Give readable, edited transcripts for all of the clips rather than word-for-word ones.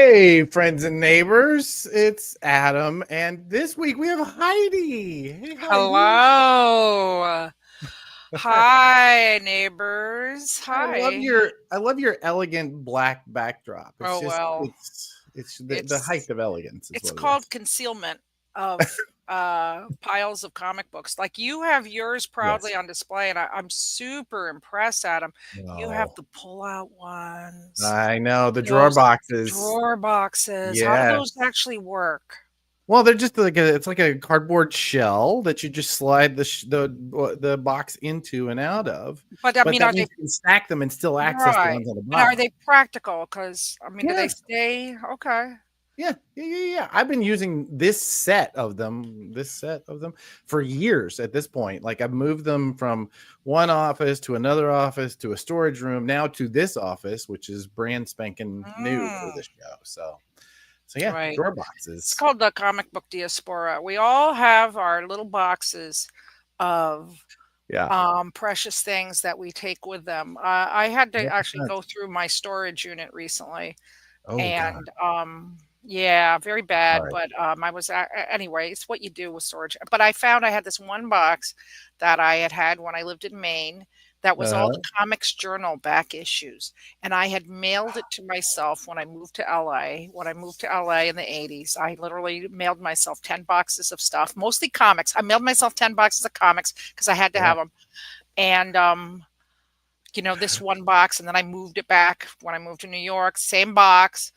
Hey, friends and neighbors, it's Adam, and this week we have Heidi. Hey, Heidi. Hello. Hi, neighbors. I love Hi. your elegant black backdrop. It's Oh just well, it's the height it's of elegance is it's what it called is. concealment of piles of comic books. Like you have yours proudly Yes. on display, and I'm super impressed, Adam. You have No. the pull-out ones, I know the drawer those boxes. drawer boxes. How do those Yes. actually work? Well, they're just it's like a cardboard shell that you just slide the box into and out of. But I But mean, that are they means you can stack them and still access the right? ones on the And are bottom. they practical? Because I mean, do they Yeah. stay? Okay. Yeah. I've been using this set of them for years at this point. Like I've moved them from one office to another office to a storage room, now to this office, which is brand spanking new for Mm, this show. So yeah, right. drawer It's boxes. called the comic book diaspora. We all have our little boxes of Yeah. precious things that we take with them. I had to actually 100%. go through my storage unit recently, Oh God. and yeah, very bad. Sorry. But I was anyway. It's what you do with storage. But I found I had this one box that I had when I lived in Maine. That was all the Uh-huh. Comics Journal back issues, and I had mailed it to myself when I moved to LA. When I moved to LA in the 80s, I literally mailed myself 10 boxes of stuff, mostly comics. I mailed myself 10 boxes of comics because I had to Yeah. have them. And this one box, and then I moved it back when I moved to New York. Same box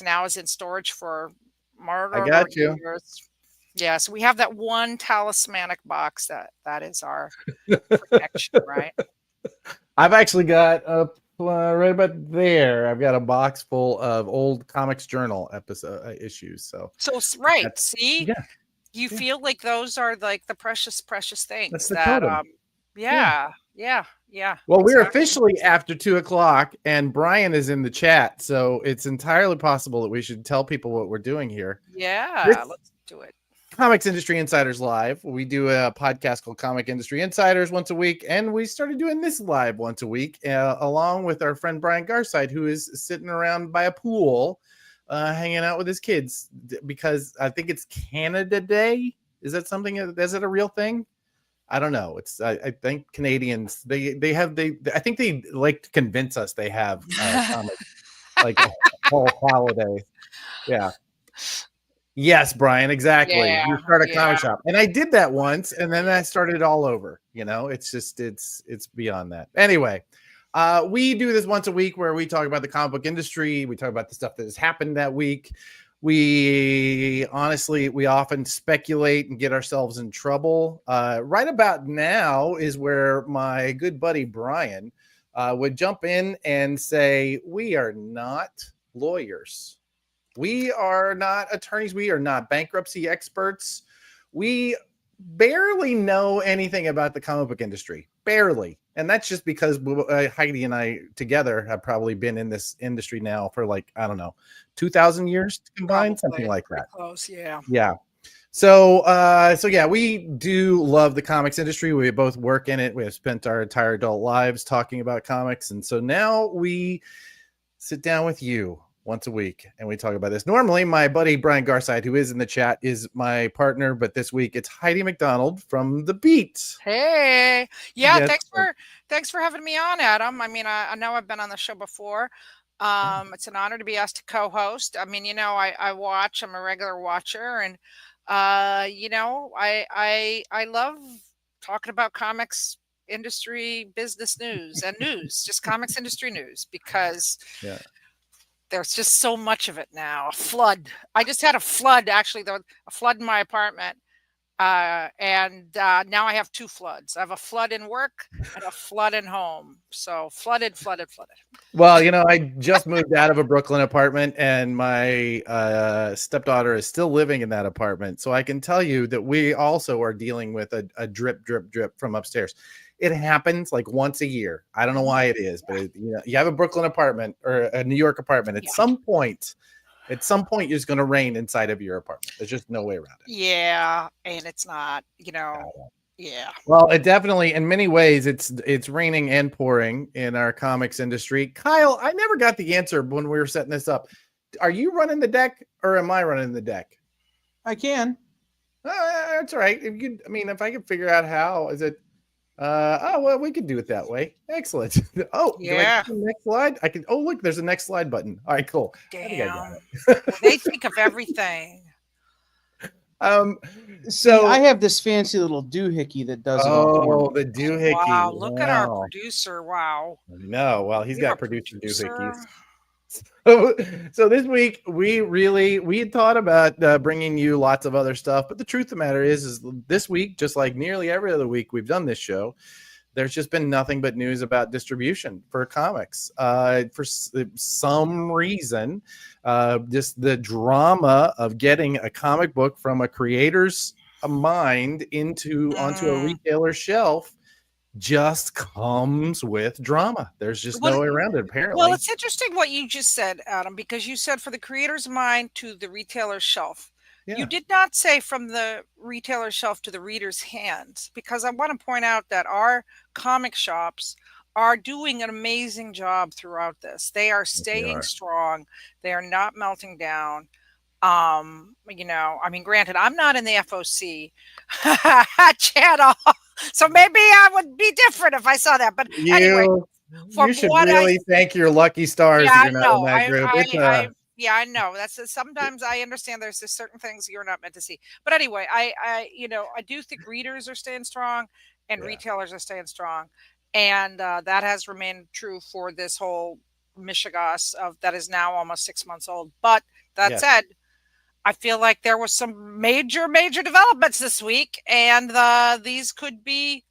now is in storage for I more got you. years. Yeah, so we have that one talismanic box that is our protection, right? I've actually got right about there. I've got a box full of old Comics Journal episode issues. So Right, that's see, yeah, you yeah. feel like those are like the precious That's things the that totem. Yeah. yeah, Well, we're exactly. officially after 2 o'clock, and Brian is in the chat, so it's entirely possible that we should tell people what we're doing here. Yeah, This let's do it. Comics Industry Insiders Live. We do a podcast called Comic Industry Insiders once a week, and we started doing this live once a week, along with our friend Brian Garside, who is sitting around by a pool, hanging out with his kids, because I think it's Canada Day. Is that something? Is it a real thing? I don't know. I think Canadians I think they like to convince us they have comic like a whole holiday. Yeah. Yes, Brian, exactly. Yeah, You start a yeah. comic shop. And I did that once and then I started all over, It's just it's beyond that. Anyway, we do this once a week where we talk about the comic book industry, we talk about the stuff that has happened that week. We often speculate and get ourselves in trouble. Right about now is where my good buddy Brian would jump in and say, "We are not lawyers. We are not attorneys. We are not bankruptcy experts. We barely know anything about the comic book industry. Barely. And that's just because Heidi and I together have probably been in this industry now for like, I don't know, 2,000 years combined, something Probably like pretty that. close. Yeah. Yeah. So yeah, we do love the comics industry. We both work in it. We have spent our entire adult lives talking about comics. And so now we sit down with you once a week and we talk about this. Normally, my buddy Brian Garside, who is in the chat, is my partner, but this week it's Heidi McDonald from The Beat. Hey. Yeah, Yes. thanks for having me on, Adam. I mean, I know I've been on the show before. It's an honor to be asked to co-host. I mean, I watch, I'm a regular watcher, and I love talking about comics industry business news and news, just comics industry news, because Yeah. there's just so much of it now. A flood. I just had a flood, actually, a flood in my apartment. And now I have two floods. I have a flood in work and a flood in home. So flooded. Well, I just moved out of a Brooklyn apartment and my stepdaughter is still living in that apartment. So I can tell you that we also are dealing with a drip from upstairs. It happens like once a year. I don't know why it is, but you have a Brooklyn apartment or a New York apartment. Yeah. At some point, it's going to rain inside of your apartment. There's just no way around it. Yeah, and it's not, yeah. Well, it definitely, in many ways, it's raining and pouring in our comics industry. Kyle, I never got the answer when we were setting this up. Are you running the deck or am I running the deck? I can. That's all right. If I could figure out how, is it? Well, we could do it that way. Excellent. Oh, do I Yeah. click the next slide? I can. Oh, look, there's a next slide button. All right, cool. I think I got Damn. it. Well, they think of everything. See, I have this fancy little doohickey that does it all for me. The doohickey. Wow, look at our producer. Wow. No, well, he's We have got a producer producer. doohickeys. So this week we had thought about bringing you lots of other stuff, but the truth of the matter is this week, just like nearly every other week we've done this show, there's just been nothing but news about distribution for comics. For some reason, just the drama of getting a comic book from a creator's mind onto a retailer's shelf just comes with drama. There's just no way around it, apparently. Well, it's interesting what you just said, Adam, because you said for the creator's mind to the retailer's shelf. Yeah. You did not say from the retailer's shelf to the reader's hands, because I want to point out that our comic shops are doing an amazing job throughout this. They are staying strong. They are not melting down. Granted, I'm not in the FOC channel, so maybe I would be different if I saw that. But anyway, you should really thank your lucky stars that you're not in that group. Yeah, I know. Sometimes I understand there's just certain things you're not meant to see. But anyway, I do think readers are staying strong and retailers are staying strong. And that has remained true for this whole Michigas that is now almost 6 months old. But that said, I feel like there was some major developments this week, and these could be.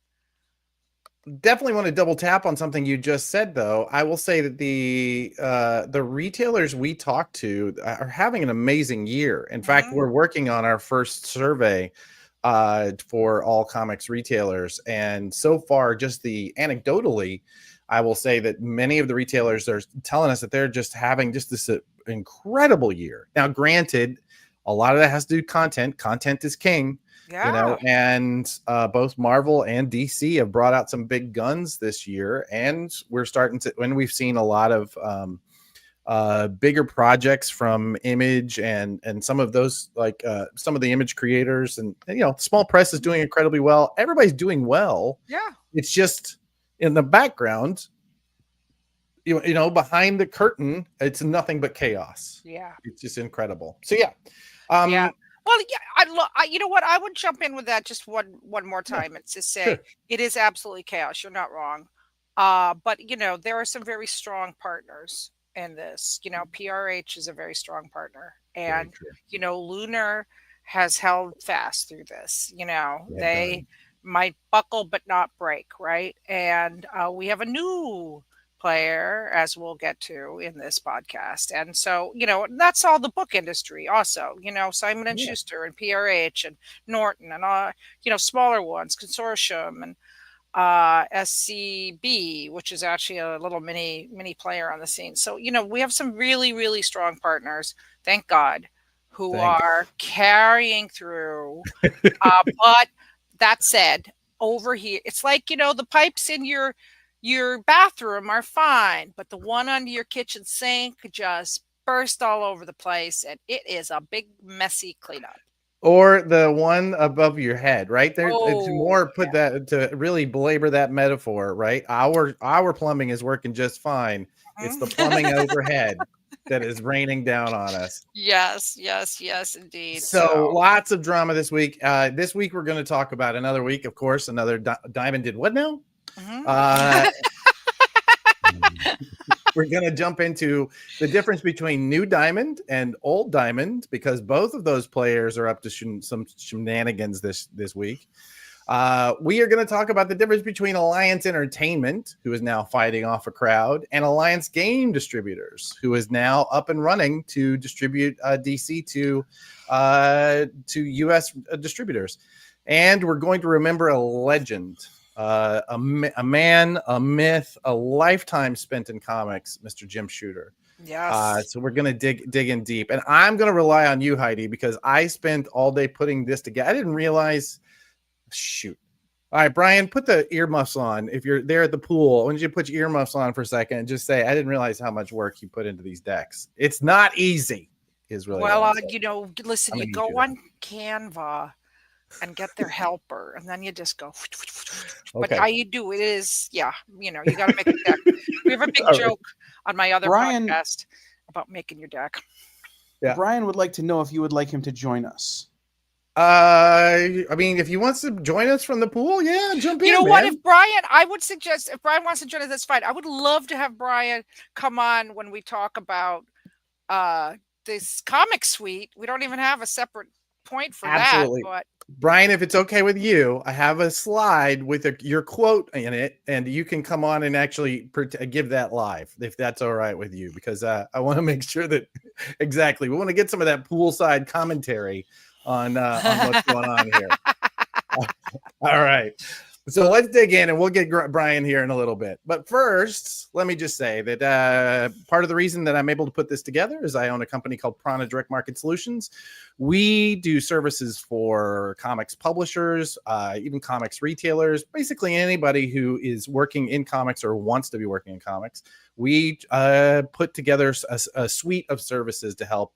Definitely want to double tap on something you just said, though. I will say that the retailers we talked to are having an amazing year. In fact, we're working on our first survey for all comics retailers, and so far, anecdotally, I will say that many of the retailers are telling us that they're just having this incredible year. Now, granted, a lot of that has to do with content. Content is king. Yeah. And both Marvel and DC have brought out some big guns this year, and we're starting to, when we've seen a lot of bigger projects from Image and some of those, like some of the Image creators, and small press is doing incredibly well. Everybody's doing well. Yeah. It's just in the background, behind the curtain, it's nothing but chaos. Yeah. It's just incredible. So yeah. Yeah. Well, yeah, you know what? I would jump in with that just one more time and to say it is absolutely chaos. You're not wrong. But there are some very strong partners in this. PRH is a very strong partner, and Lunar has held fast through this. They might buckle but not break, right? And we have a new player, as we'll get to in this podcast, and so that's all the book industry also, Simon and Schuster and PRH and Norton and all, smaller ones, Consortium and SCB, which is actually a little mini player on the scene. So we have some really strong partners, thank God, who are carrying through. But that said, over here it's like the pipes in your bathroom are fine, but the one under your kitchen sink just burst all over the place, and it is a big messy cleanup. Or the one above your head, right? It's more that to really belabor that metaphor, right? Our plumbing is working just fine. It's the plumbing overhead that is raining down on us. Yes, indeed. So lots of drama this week. This week we're going to talk about another week, of course. Another Diamond did what now? We're going to jump into the difference between New Diamond and Old Diamond, because both of those players are up to some shenanigans this week. We are going to talk about the difference between Alliance Entertainment, who is now fighting off a crowd, and Alliance Game Distributors, who is now up and running to distribute DC to U.S. distributors. And we're going to remember a legend. A man, a myth, a lifetime spent in comics, Mr. Jim Shooter. Yes. So we're gonna dig in deep, and I'm gonna rely on you, Heidi, because I spent all day putting this together. I didn't realize. Shoot, All right, Brian, put the earmuffs on. If you're there at the pool, why don't you put your earmuffs on for a second and just say, I didn't realize how much work you put into these decks. It's not easy, is really Well, what I'm saying. you know, listen, I'm you gonna go use you on Canva and get their helper, and then you just go. But Okay. how you do it is, yeah, you know, you got to make a deck. We have a big All right. joke on my other Brian- podcast about making your deck. Yeah. Brian would like to know if you would like him to join us. I mean, if he wants to join us from the pool, yeah, jump in. You know what? man. If Brian, I would suggest if Brian wants to join us, that's fine. I would love to have Brian come on when we talk about this comic suite. We don't even have a separate point for Absolutely. that, but Brian, if it's okay with you, I have a slide with your quote in it, and you can come on and actually give that live, if that's all right with you, because I want to make sure that exactly we want to get some of that poolside commentary on what's going on here. All right. So let's dig in and we'll get Brian here in a little bit. But first, let me just say that part of the reason that I'm able to put this together is I own a company called Prana Direct Market Solutions. We do services for comics publishers, even comics retailers, basically anybody who is working in comics or wants to be working in comics. We put together a suite of services to help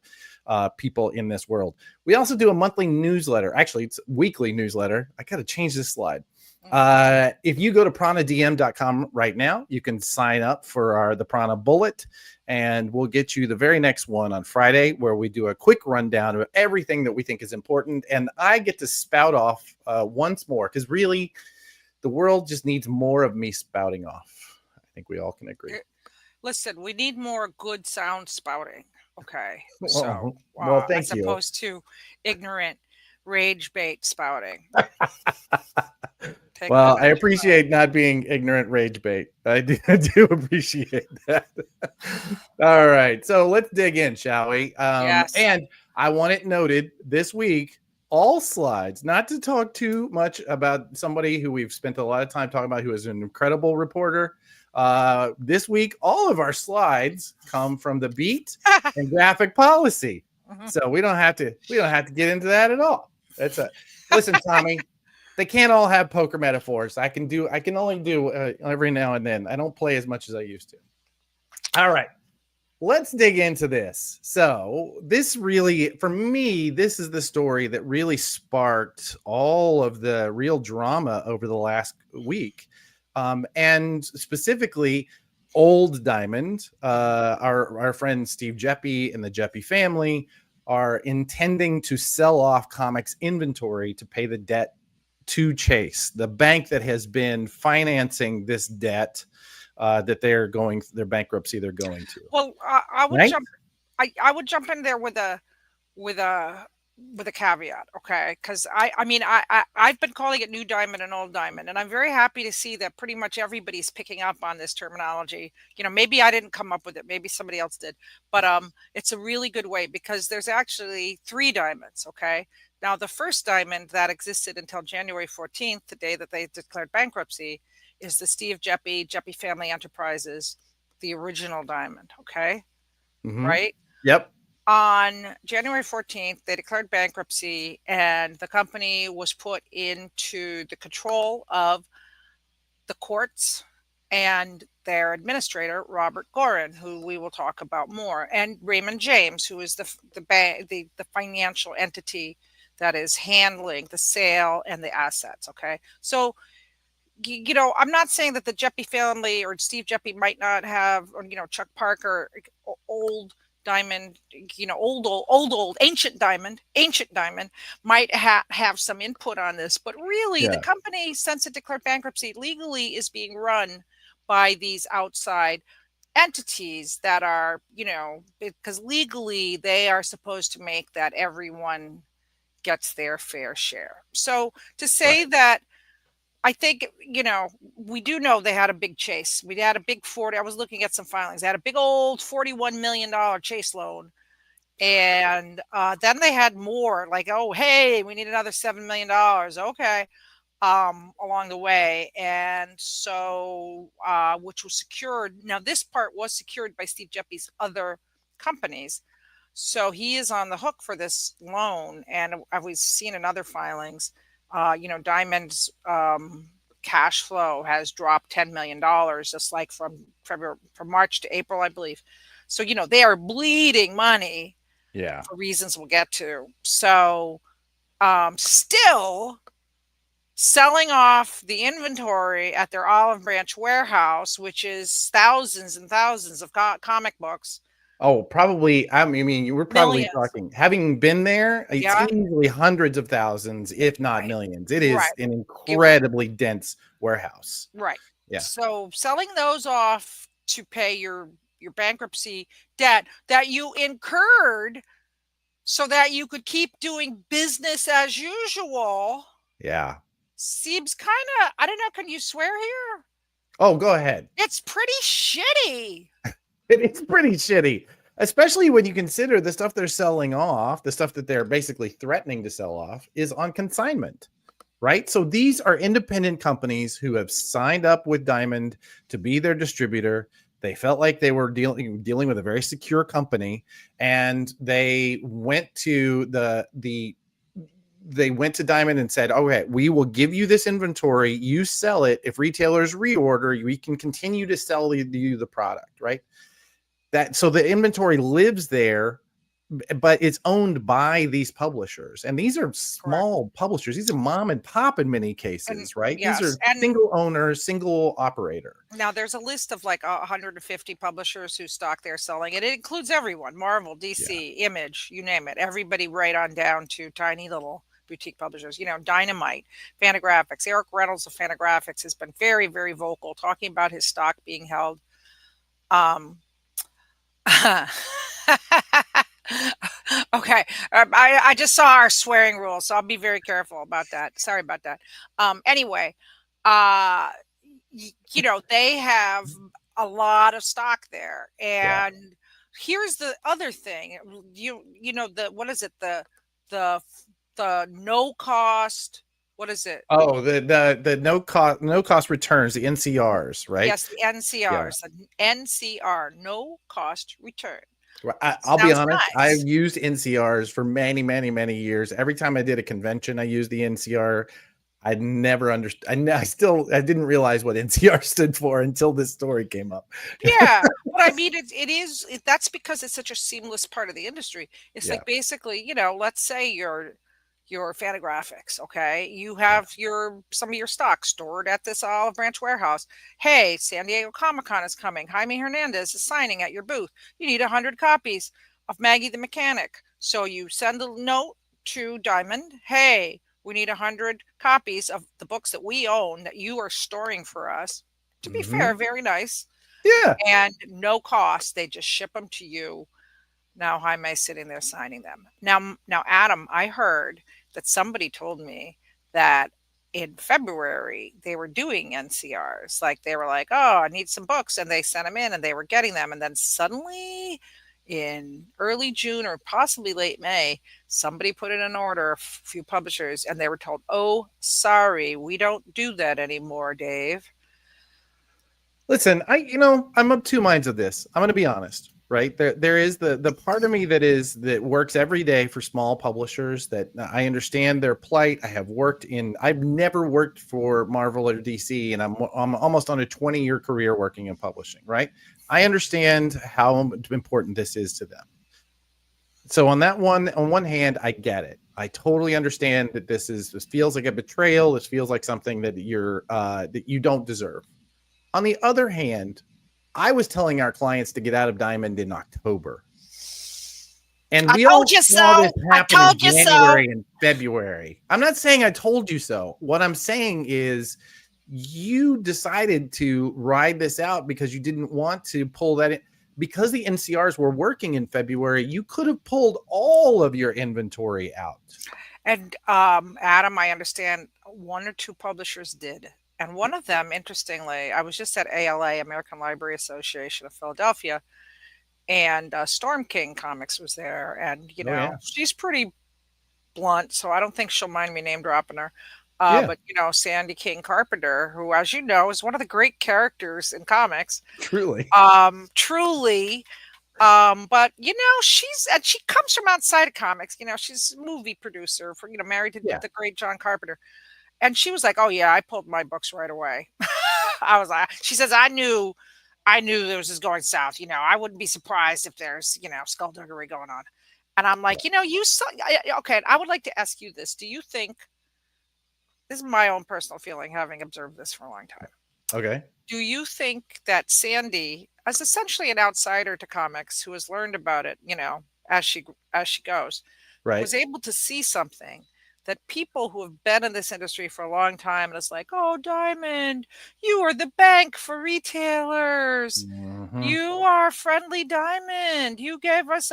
people in this world. We also do a monthly newsletter. Actually, it's a weekly newsletter. I got to change this slide. If you go to pranadm.com right now, you can sign up for the Prana Bullet, and we'll get you the very next one on Friday, where we do a quick rundown of everything that we think is important. And I get to spout off once more, because really the world just needs more of me spouting off. I think we all can agree. listen, we need more good sound spouting. Okay. Well, So, thank as you. opposed to ignorant rage bait spouting. Well, I appreciate not being ignorant rage bait. I do appreciate that. All right. So let's dig in, shall we? Yes. And I want it noted this week, all slides, not to talk too much about somebody who we've spent a lot of time talking about, who is an incredible reporter. This week, all of our slides come from the Beat and Graphic Policy. So we don't have to get into that at all. Listen, Tommy. They can't all have poker metaphors. I can only do every now and then. I don't play as much as I used to. All right, let's dig into this. So this really, for me, this is the story that really sparked all of the real drama over the last week. And specifically, Old Diamond, our friend Steve Jeppy and the Jeppy family are intending to sell off comics inventory to pay the debt to Chase, the bank that has been financing this debt that their bankruptcy they're going to. Well, I would Right? jump. I would jump in there with a caveat, okay? Because I've been calling it New Diamond and Old Diamond, and I'm very happy to see that pretty much everybody's picking up on this terminology. You know, maybe I didn't come up with it, maybe somebody else did, but it's a really good way, because there's actually 3 diamonds, okay? Now, the first diamond that existed until January 14th, the day that they declared bankruptcy, is the Steve Jeppy Family Enterprises, the original diamond, okay? Right? Yep. On January 14th, they declared bankruptcy, and the company was put into the control of the courts and their administrator, Robert Gorin, who we will talk about more, and Raymond James, who is the financial entity that is handling the sale and the assets. Okay. So, you know, I'm not saying that the Jeppy family or Steve Jeppy might not have, or, you know, Chuck Parker, Old Diamond, you know, old ancient diamond might have some input on this, but really the company, since it declared bankruptcy, legally is being run by these outside entities that are, you know, because legally they are supposed to make that everyone gets their fair share. So to say that, I think, you know, we do know they had a big chase. We had a big I was looking at some filings. They had a big old $41 million chase loan. And then they had more, like, oh, hey, we need another $7 million. Okay. Along the way. And so, which was secured. Now, this part was secured by Steve Jeppy's other companies. So he is on the hook for this loan. And we've seen in other filings Diamond's cash flow has dropped $10 million just like from March to April, I believe. So, they are bleeding money Yeah. for reasons we'll get to. So, still selling off the inventory at their Olive Branch warehouse, which is thousands and thousands of comic books. Oh, probably. I mean, you were probably Millions. talking, having been there, it's Yeah. easily hundreds of thousands, if not Right. millions. It is Right. an incredibly dense warehouse. Right. Yeah. So selling those off to pay your bankruptcy debt that you incurred so that you could keep doing business as usual Yeah. seems kind of, I don't know, can you swear here? Oh, go ahead. It's pretty shitty. It's pretty shitty, especially when you consider the stuff they're selling off, the stuff that they're basically threatening to sell off is on consignment, right? So these are independent companies who have signed up with Diamond to be their distributor. They felt like they were dealing with a very secure company, and they went to they went to Diamond and said, okay, we will give you this inventory. You sell it. If retailers reorder, we can continue to sell you the product, right? So the inventory lives there, but it's owned by these publishers, and these are small publishers. These are mom and pop in many cases, right? Yes, These are and single owner, single operator. Now there's a list of like 150 publishers who stock they're selling, and it includes everyone: Marvel, DC, Image, you name it. Everybody, right on down to tiny little boutique publishers. Dynamite, Fantagraphics. Eric Reynolds of Fantagraphics has been very, very vocal, talking about his stock being held. Okay. I just saw our swearing rule, so I'll be very careful about that. Sorry about that. Anyway, they have a lot of stock there, and here's the other thing. What is it? The no cost. What is it? Oh, the no cost returns, the NCRs, right? Yes, the NCRs, the NCR, no cost return. I'll be honest. Nice. I've used NCRs for many, many, many years. Every time I did a convention, I used the NCR. I never understood. I didn't realize what NCR stood for until this story came up. Yeah, but I mean, that's because it's such a seamless part of the industry. It's like basically, let's say you're Fantagraphics, okay? You have some of your stock stored at this Olive Branch warehouse. Hey, San Diego Comic-Con is coming. Jaime Hernandez is signing at your booth. You need 100 copies of Maggie the Mechanic. So you send a note to Diamond. Hey, we need 100 copies of the books that we own that you are storing for us. To be fair, very nice. Yeah. And no cost. They just ship them to you. Now Jaime's sitting there signing them. Now, Adam, I heard that somebody told me that in February they were doing NCRs. Like they were like, oh, I need some books. And they sent them in and they were getting them. And then suddenly in early June or possibly late May, somebody put in an order, a few publishers, and they were told, oh, sorry, we don't do that anymore, Dave. Listen, I'm of two minds of this. I'm going to be honest. Right. There is the part of me that works every day for small publishers, that I understand their plight. I've never worked for Marvel or DC, and I'm almost on a 20-year career working in publishing. Right. I understand how important this is to them. So on one hand, I get it. I totally understand that this feels like a betrayal. This feels like something that that you don't deserve. On the other hand, I was telling our clients to get out of Diamond in October. And we all saw this happen in January and February. I'm not saying I told you so. What I'm saying is you decided to ride this out because you didn't want to pull that in. Because the NCRs were working in February, you could have pulled all of your inventory out. And Adam, I understand one or two publishers did. And one of them, interestingly, I was just at ALA, American Library Association of Philadelphia, and Storm King Comics was there. And, she's pretty blunt, so I don't think she'll mind me name dropping her. But, Sandy King Carpenter, who, as you know, is one of the great characters in comics. Truly. Truly, But she comes from outside of comics. She's a movie producer for married to Yeah. the great John Carpenter. And she was like, "Oh yeah, I pulled my books right away." I was like, she says, I knew this was going south. I wouldn't be surprised if there's, skullduggery going on. And I'm like, you saw, okay. I would like to ask you this. Do you think, this is my own personal feeling, having observed this for a long time. Okay. Do you think that Sandy, as essentially an outsider to comics who has learned about it, as she goes, Right. was able to see something that people who have been in this industry for a long time, and it's like, oh, Diamond, you are the bank for retailers. Mhm. You are friendly Diamond. You gave us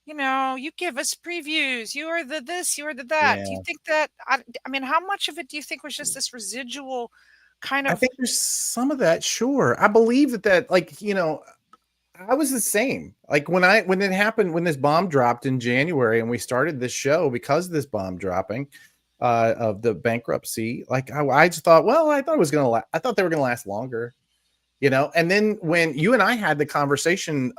you give us previews. You are the this, you are the that. Do you Yeah. think that, I mean, how much of it do you think was just this residual kind I of, think there's some of that. Sure. I believe that like, I was the same. Like when it happened, when this bomb dropped in January and we started this show because of this bomb dropping of the bankruptcy, like I just thought, well, I thought it was going to I thought they were going to last longer, and then when you and I had the conversation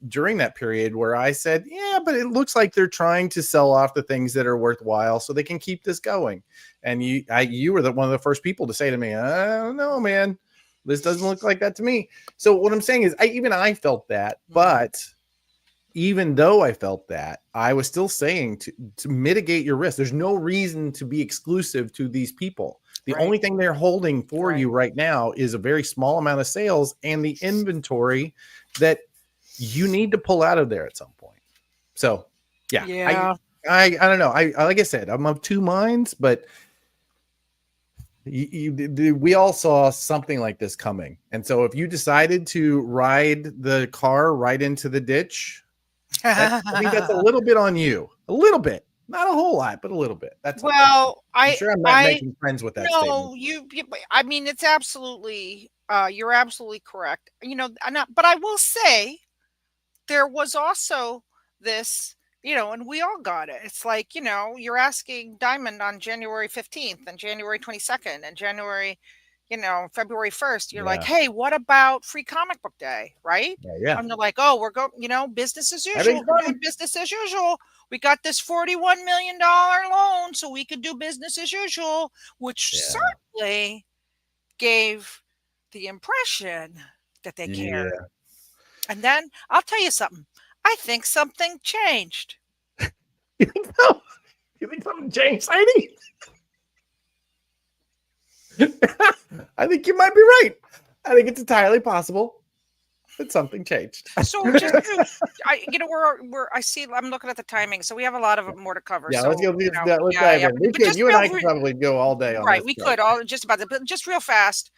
during that period where I said, yeah, but it looks like they're trying to sell off the things that are worthwhile so they can keep this going. And you were one of the first people to say to me, I don't know, man. This doesn't look like that to me. So what I'm saying is I felt that, but even though I felt that, I was still saying to mitigate your risk. There's no reason to be exclusive to these people. The Right. only thing they're holding for Right. you right now is a very small amount of sales and the inventory that you need to pull out of there at some point. So Yeah. I don't know. I like I said, I'm of two minds, but we all saw something like this coming. And so if you decided to ride the car right into the ditch, I think that's a little bit on you. A little bit. Not a whole lot, but a little bit. That's all. Well, I'm sure I'm not making friends with that no, statement. I mean, it's absolutely, you're absolutely correct. But I will say there was also this, and we all got it. It's like, you're asking Diamond on January 15th and January 22nd and February 1st. You're like, Yeah. hey, what about Free Comic Book Day? Right. Yeah. And they're like, oh, we're going, business as Having usual. We're fun. doing business as usual. We got this $41 million loan so we could do business as usual, which certainly gave the impression that they cared. Yeah. And then I'll tell you something. I think something changed. You think so? You think something changed, Heidi? I think you might be right. I think it's entirely possible that something changed. So just I'm looking at the timing, so we have a lot of more to cover. Yeah, so, let's go. Let's dive in. But just You and I real- could probably go all day on right, this. we could all just about that, but just real fast.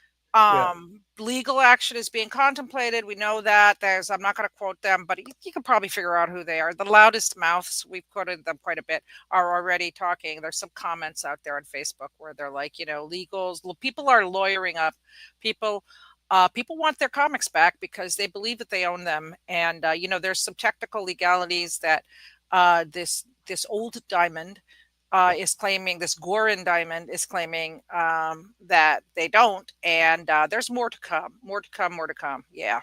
Legal action is being contemplated. We know that I'm not going to quote them, but you can probably figure out who they are. The loudest mouths, we've quoted them quite a bit, are already talking. There's some comments out there on Facebook where they're like, legals, people are lawyering up. People want their comics back because they believe that they own them. And, there's some technical legalities that this old Diamond is claiming, this Gorin Diamond is claiming that they don't. And there's more to come. Yeah.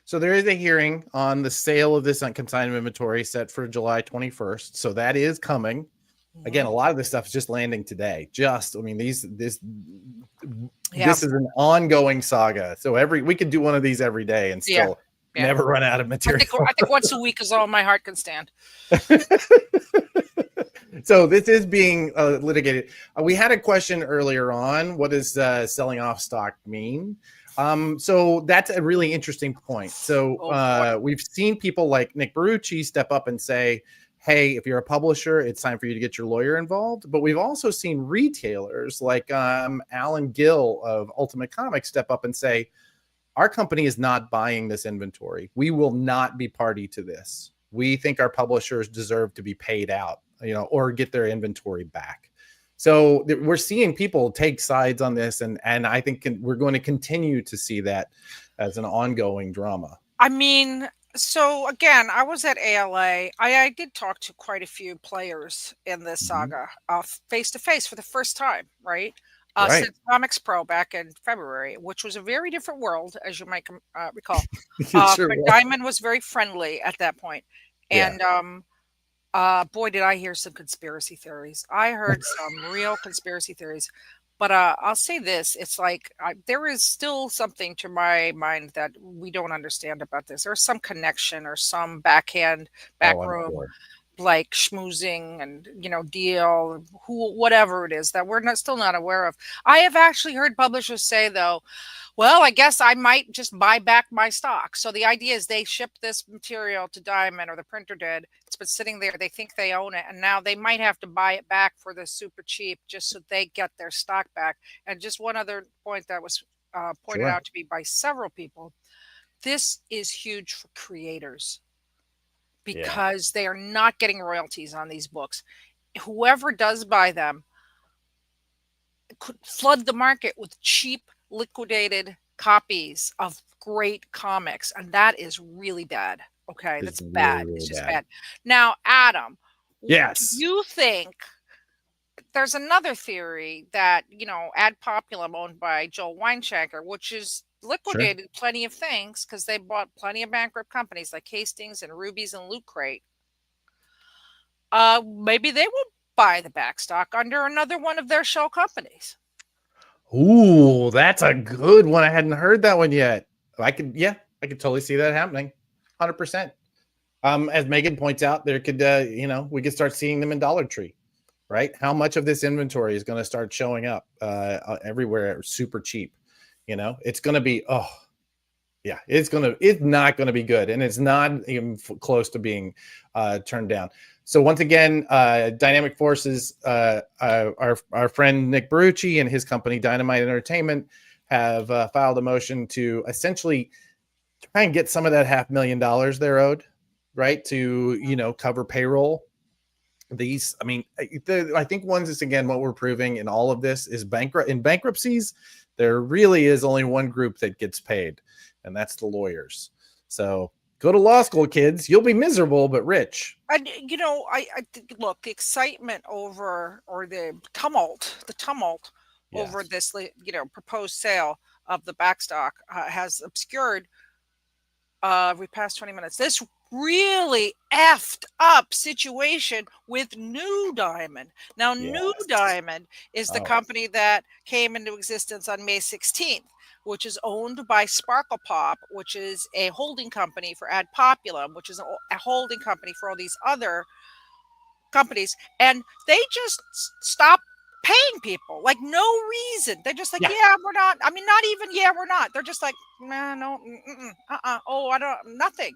So there is a hearing on the sale of this unconsigned inventory set for July 21st. So that is coming. Again, a lot of this stuff is just landing today. This is an ongoing saga. So we could do one of these every day and still never run out of material. I think once a week is all my heart can stand. So this is being litigated. We had a question earlier on. What does selling off stock mean? So that's a really interesting point. So we've seen people like Nick Barucci step up and say, hey, if you're a publisher, it's time for you to get your lawyer involved. But we've also seen retailers like Alan Gill of Ultimate Comics step up and say, our company is not buying this inventory. We will not be party to this. We think our publishers deserve to be paid out, or get their inventory back. So we're seeing people take sides on this. And I think we're going to continue to see that as an ongoing drama. I mean, so again, I was at ALA. I did talk to quite a few players in this saga face to face for the first time, right? Right. Since Comics Pro back in February, which was a very different world, as you might recall. It sure was. Diamond was very friendly at that point. Yeah. And boy, did I hear some conspiracy theories. I heard some real conspiracy theories. But I'll say this: it's like there is still something to my mind that we don't understand about this. There's some connection or some back I'm room, sure. like schmoozing and deal, whatever it is that we're still not aware of. I have actually heard publishers say though, well, I guess I might just buy back my stock. So the idea is they shipped this material to Diamond, or the printer did. It's been sitting there. They think they own it. And now they might have to buy it back for this super cheap just so they get their stock back. And just one other point that was pointed Sure. out to me by several people. This is huge for creators because they are not getting royalties on these books. Whoever does buy them could flood the market with cheap, liquidated copies of great comics, and that is really bad. Okay, It's that's bad. really It's just bad. bad. Now, Adam, Yes. you think there's another theory that Ad Populum, owned by Joel Weinschenker, which is liquidated plenty of things because they bought plenty of bankrupt companies like Hastings and Ruby's and Loot Crate. Maybe they will buy the back stock under another one of their shell companies. Ooh, that's a good one. I hadn't heard that one yet. I could totally see that happening. 100%. As Megan points out, there could, we could start seeing them in Dollar Tree, right? How much of this inventory is going to start showing up everywhere super cheap? It's going to be, it's not going to be good. And it's not even close to being turned down. So once again, Dynamic Forces, our friend Nick Barucci and his company Dynamite Entertainment have filed a motion to essentially try and get some of that $500,000 they're owed, right? To cover payroll. I think once is again what we're proving in all of this is in bankruptcies, there really is only one group that gets paid, and that's the lawyers. So go to law school, kids. You'll be miserable but rich. And I look, the excitement over, or the tumult over this, proposed sale of the backstock has obscured. We passed 20 minutes. This really effed up situation with New Diamond. Now, New Diamond is the company that came into existence on May 16th. Which is owned by Sparkle Pop, which is a holding company for Ad Populum, which is a holding company for all these other companies. And they just stop paying people, like no reason. They're just like, we're not. I mean, not even, we're not. They're just like, nah, no, oh, I don't, nothing.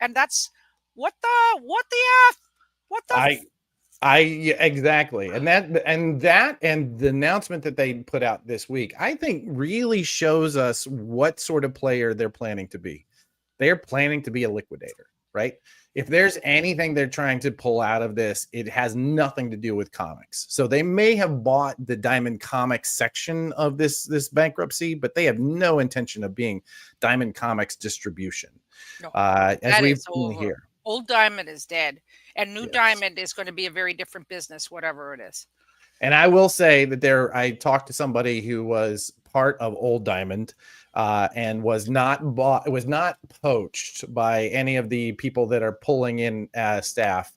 And that's what the exactly. And the announcement that they put out this week, I think really shows us what sort of player they're planning to be. They're planning to be a liquidator, right? If there's anything they're trying to pull out of this, it has nothing to do with comics. So they may have bought the Diamond Comics section of this bankruptcy, but they have no intention of being Diamond Comics distribution. No, as we've seen here. Old Diamond is dead, and New Diamond is going to be a very different business, whatever it is. And I will say that I talked to somebody who was part of Old Diamond and was not poached by any of the people that are pulling in staff.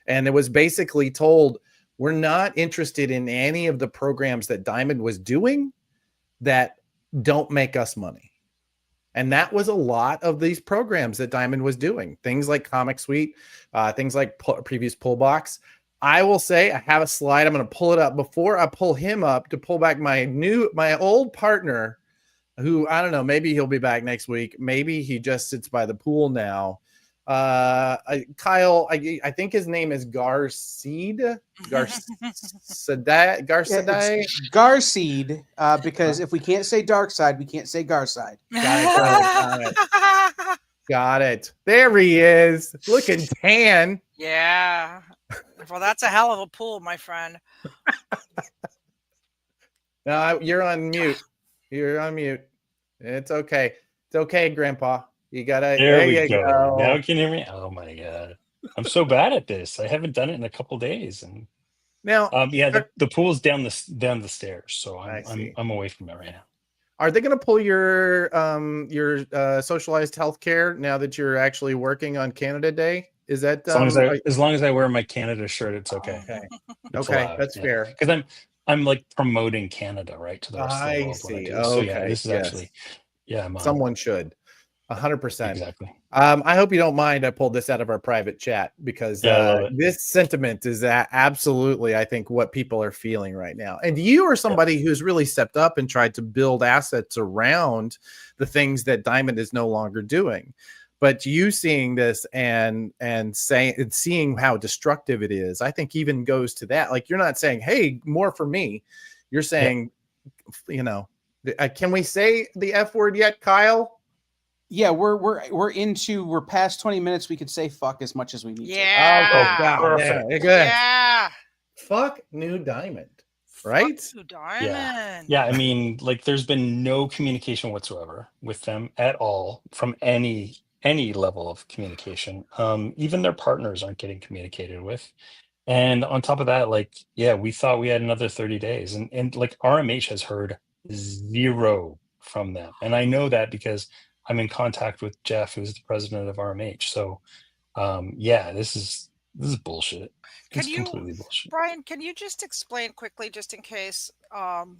And it was basically told, we're not interested in any of the programs that Diamond was doing that don't make us money. And that was a lot of these programs that Diamond was doing. Things like Comic Suite, things like previous pull box. I will say I have a slide. I'm going to pull it up before I pull him up to pull back my old partner, who I don't know, maybe he'll be back next week. Maybe he just sits by the pool now. Kyle, I think his name is Garseed. Garseed. Garseed, because if we can't say dark side, we can't say Garside. Got it. There he is, looking tan. Yeah. Well, that's a hell of a pool, my friend. No, you're on mute. You're on mute. It's okay. It's okay, Grandpa. You gotta. There we go. Now can you hear me? Oh my god, I'm so bad at this. I haven't done it in a couple days, and Now, Yeah, the pool's down the stairs, so I see. I'm away from it right now. Are they going to pull your socialized health care now that you're actually working on Canada Day? Is that As long as I wear my Canada shirt, it's okay. Okay, It's okay, allowed, that's fair. Because I'm like promoting Canada, right, to the rest of the I world when I see. do this. So yeah, Okay, this is yes. actually I'm Someone should. 100%. exactly. I hope you don't mind. I pulled this out of our private chat because I love it. this sentiment is absolutely, I think, what people are feeling right now. And you are somebody who's really stepped up and tried to build assets around the things that Diamond is no longer doing. But you seeing this and seeing how destructive it is, I think even goes to that. Like, you're not saying, "Hey, more for me." You're saying, can we say the F word yet, Kyle? Yeah, we're past 20 minutes. We could say fuck as much as we need Yeah. Oh, God. Perfect. Yeah. Good. Yeah. Fuck New Diamond. Right? Fuck New Diamond. Yeah. I mean, like, there's been no communication whatsoever with them at all from any level of communication. Even their partners aren't getting communicated with. And on top of that, like, yeah, we thought we had another 30 days, and like RMH has heard zero from them. And I know that because I'm in contact with Jeff, who's the president of RMH. So this is bullshit. It's completely bullshit. Brian, can you just explain quickly, just in case some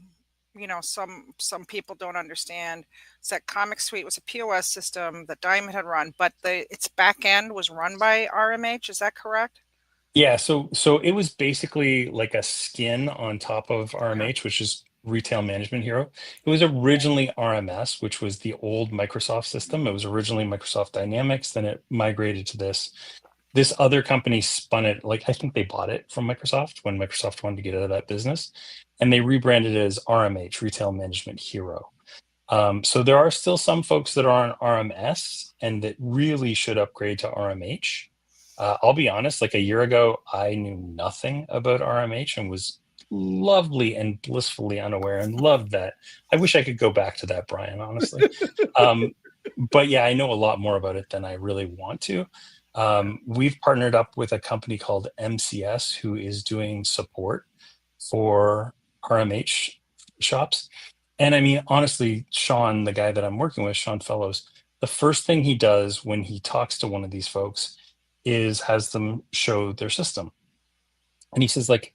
people don't understand, is that Comic Suite was a POS system that Diamond had run, but its back end was run by RMH. Is that correct? Yeah, so it was basically like a skin on top of RMH, which is Retail Management Hero. It was originally RMS, which was the old Microsoft system. It was originally Microsoft Dynamics, then it migrated to this. This other company spun it, like, I think they bought it from Microsoft when Microsoft wanted to get out of that business, and they rebranded it as RMH, Retail Management Hero. So there are still some folks that are on RMS and that really should upgrade to RMH. I'll be honest, like a year ago, I knew nothing about RMH and was lovely and blissfully unaware and loved that. I wish I could go back to that, Brian, honestly. But yeah, I know a lot more about it than I really want to. We've partnered up with a company called MCS, who is doing support for RMH shops. And I mean, honestly, Sean, the guy that I'm working with, Sean Fellows, the first thing he does when he talks to one of these folks is has them show their system. And he says, like,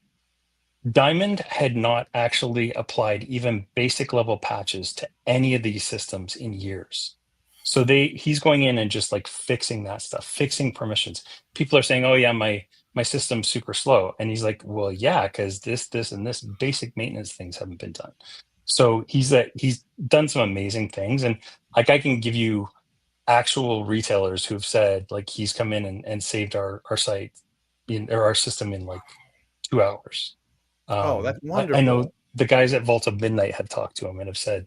Diamond had not actually applied even basic level patches to any of these systems in years. So he's going in and just like fixing that stuff, fixing permissions. People are saying, "Oh yeah, my system's super slow." And he's like, "Well, yeah, because this, and this basic maintenance things haven't been done." So he's done some amazing things. And like, I can give you actual retailers who've said, like, he's come in and saved our site or our system in like 2 hours. That's wonderful. I know the guys at Vault of Midnight had talked to him and have said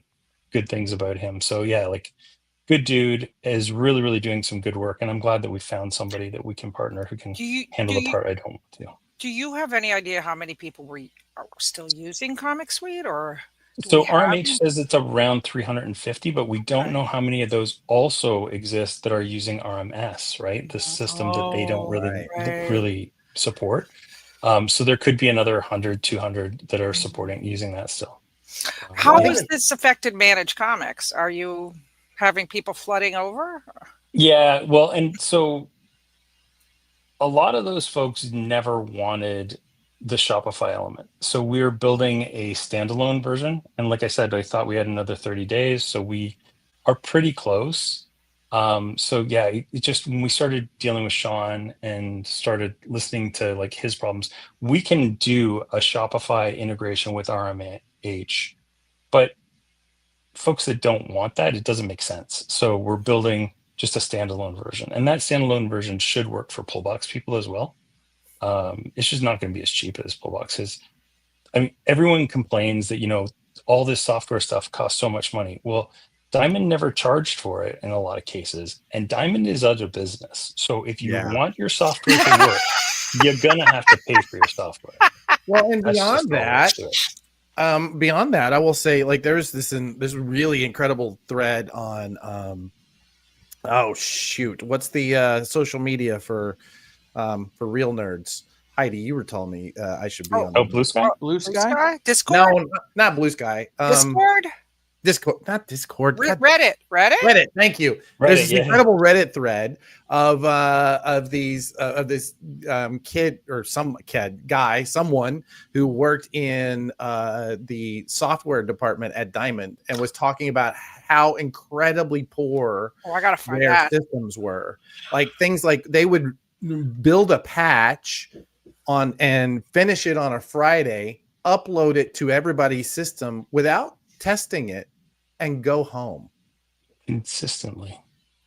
good things about him. So yeah, like, good dude, is really, really doing some good work. And I'm glad that we found somebody that we can partner who can handle the part I don't want to. Do you have any idea how many people are still using Comic Suite, or? So RMH says it's around 350, but we don't know how many of those also exist that are using RMS, right? The system that they don't really support. So there could be another 100, 200 that are supporting using that still. How has this affected Managed Comics? Are you having people flooding over? Yeah, well, and so a lot of those folks never wanted the Shopify element. So we're building a standalone version. And like I said, I thought we had another 30 days. So we are pretty close. So yeah, it just, when we started dealing with Sean and started listening to like his problems, we can do a Shopify integration with RMH, but folks that don't want that, it doesn't make sense. So we're building just a standalone version, and that standalone version should work for Pullbox people as well. It's just not going to be as cheap as Pullbox is. I mean, everyone complains that, all this software stuff costs so much money. Well, Diamond never charged for it in a lot of cases, and Diamond is out of business. So if you want your software to work, you're going to have to pay for your software. Well, and beyond that, I will say, like, there's this really incredible thread on, what's the social media for real nerds? Heidi, you were telling me I should be on. Oh, Blue Sky? Blue Sky? Discord? No, not Blue Sky. Discord? Discord, not Discord. God, Reddit. Reddit. Thank you. There's this incredible Reddit thread of this kid or someone who worked in the software department at Diamond and was talking about how incredibly poor I gotta find their that. systems were. Like things like they would build a patch on and finish it on a Friday, upload it to everybody's system without testing it, and go home consistently.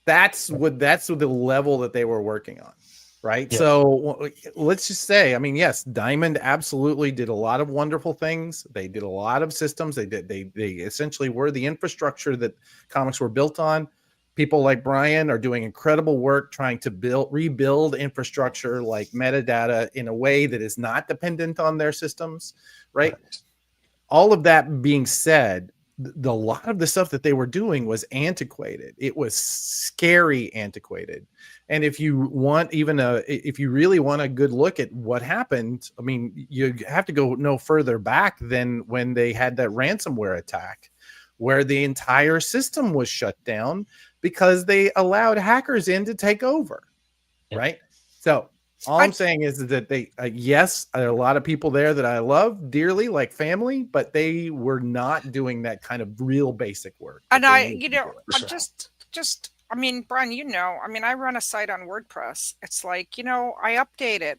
That's the level that they were working on, right? Yeah. So let's just say, I mean, yes, Diamond absolutely did a lot of wonderful things. They did a lot of systems. They essentially were the infrastructure that comics were built on. People like Brian are doing incredible work trying to rebuild infrastructure like metadata in a way that is not dependent on their systems, right? All of that being said, a lot of the stuff that they were doing was antiquated. It was scary antiquated. And if you really want a good look at what happened, I mean, you have to go no further back than when they had that ransomware attack where the entire system was shut down because they allowed hackers in to take over. Yep. Right. So all I'm saying is that they, yes, there are a lot of people there that I love dearly, like family, but they were not doing that kind of real basic work. And I mean, Brian, I run a site on WordPress. It's like, I update it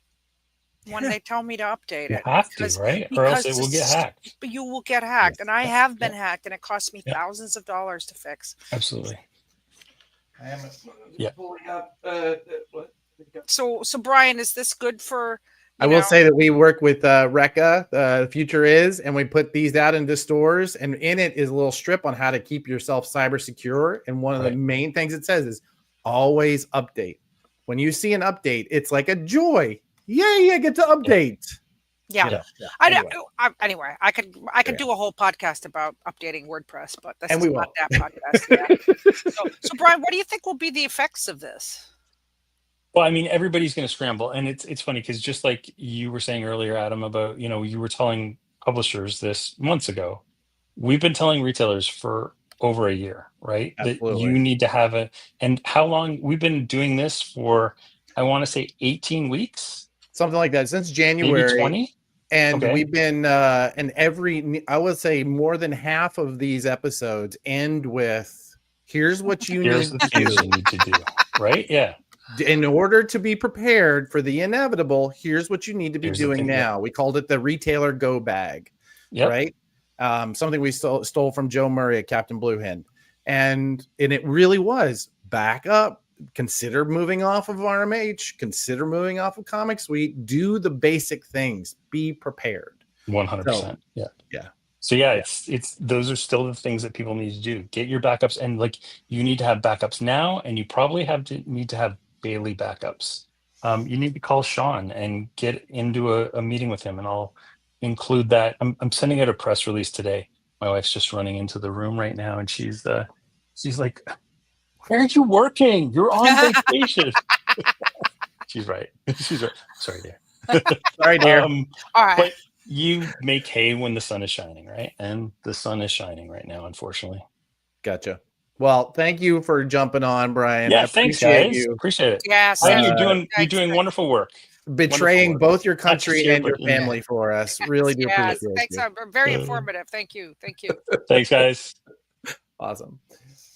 when they tell me to update it. You have to, right? Or else it will get hacked. But you will get hacked. And I have been hacked, and it cost me thousands of dollars to fix. Absolutely. I am pulling up what? So Brian, is this good for? I will say that we work with Recca, the future is, and we put these out into stores, and in it is a little strip on how to keep yourself cyber secure. And one of the main things it says is always update. When you see an update, it's like a joy. Yay, I get to update. Yeah. Anyway, I could do a whole podcast about updating WordPress, but that's not that podcast. So Brian, what do you think will be the effects of this? Well, I mean, everybody's going to scramble, and it's funny because just like you were saying earlier, Adam, about you were telling publishers this months ago. We've been telling retailers for over a year, right? Absolutely. That you need to have and how long we've been doing this for? I want to say 18 weeks, something like that, since January. Maybe 20. And we've been, I would say more than half of these episodes end with, here's what you need to do, right? Yeah. In order to be prepared for the inevitable, here's what you need to be doing now. We called it the retailer go bag, right? Something we stole from Joe Murray at Captain Blue Hen. And it really was back up. Consider moving off of RMH. Consider moving off of Comic Suite. Do the basic things. Be prepared. 100%. Yeah. So it's those are still the things that people need to do. Get your backups, and like you need to have backups now, and you probably need to have daily backups. You need to call Sean and get into a meeting with him, and I'll include that. I'm sending out a press release today. My wife's just running into the room right now, and she's like, "Where are you working? You're on vacation." She's right. Sorry, dear. Sorry, dear. All right. But you make hay when the sun is shining, right? And the sun is shining right now, unfortunately. Gotcha. Well, thank you for jumping on, Brian. Yeah, thanks, guys. Appreciate it. Yes, you're doing wonderful work. Betraying both your country and your family for us. Really do appreciate it. Thanks. Very informative. Thank you. Thanks, guys. Awesome.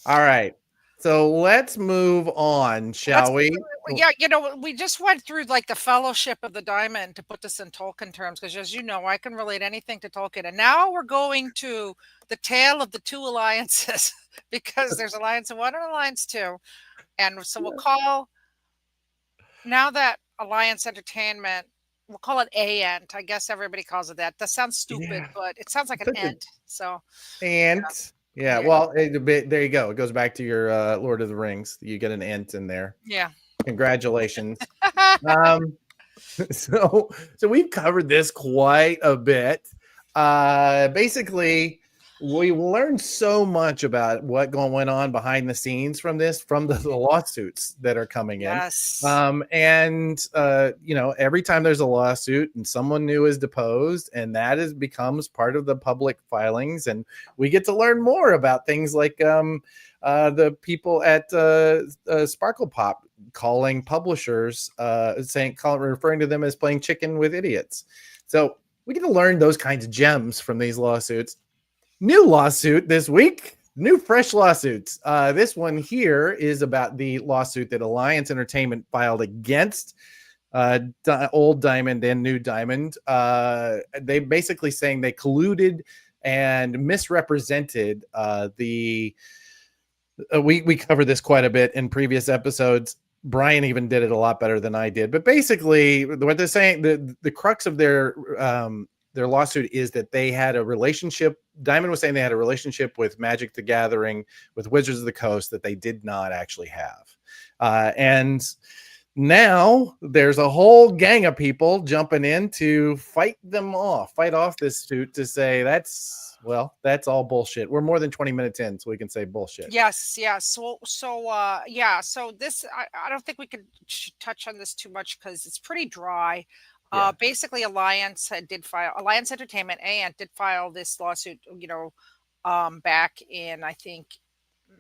All right. So let's move on, shall we? Yeah, we just went through like the Fellowship of the Diamond to put this in Tolkien terms, because as you know, I can relate anything to Tolkien. And now we're going to the tale of the two alliances, because there's Alliance 1 and Alliance 2. And so we'll call, now that Alliance Entertainment, we'll call it A-Ent. I guess everybody calls it that. That sounds stupid, but it sounds like an ent. So Ent. Yeah, well, there you go. It goes back to your Lord of the Rings. You get an ent in there. Yeah. Congratulations. So we've covered this quite a bit. Basically, We learned so much about what went on behind the scenes from the lawsuits that are coming in. Yes. Every time there's a lawsuit and someone new is deposed, and becomes part of the public filings, and we get to learn more about things like the people at Sparkle Pop calling publishers, referring to them as playing chicken with idiots. So we get to learn those kinds of gems from these lawsuits. New lawsuit this week. New fresh lawsuits. This one here is about the lawsuit that Alliance Entertainment filed against Old Diamond and New Diamond. They basically saying they colluded and misrepresented we covered this quite a bit in previous episodes. Brian even did it a lot better than I did. But basically, what they're saying, the crux of their lawsuit is that they had a relationship. Diamond was saying they had a relationship with Magic the Gathering, with Wizards of the Coast, that they did not actually have. And now there's a whole gang of people jumping in to fight off this suit, to say that's all bullshit. We're more than 20 minutes in, so we can say bullshit. Yes. So this, I don't think we should touch on this too much because it's pretty dry. Yeah. Basically, Alliance Entertainment did file this lawsuit, back in, I think,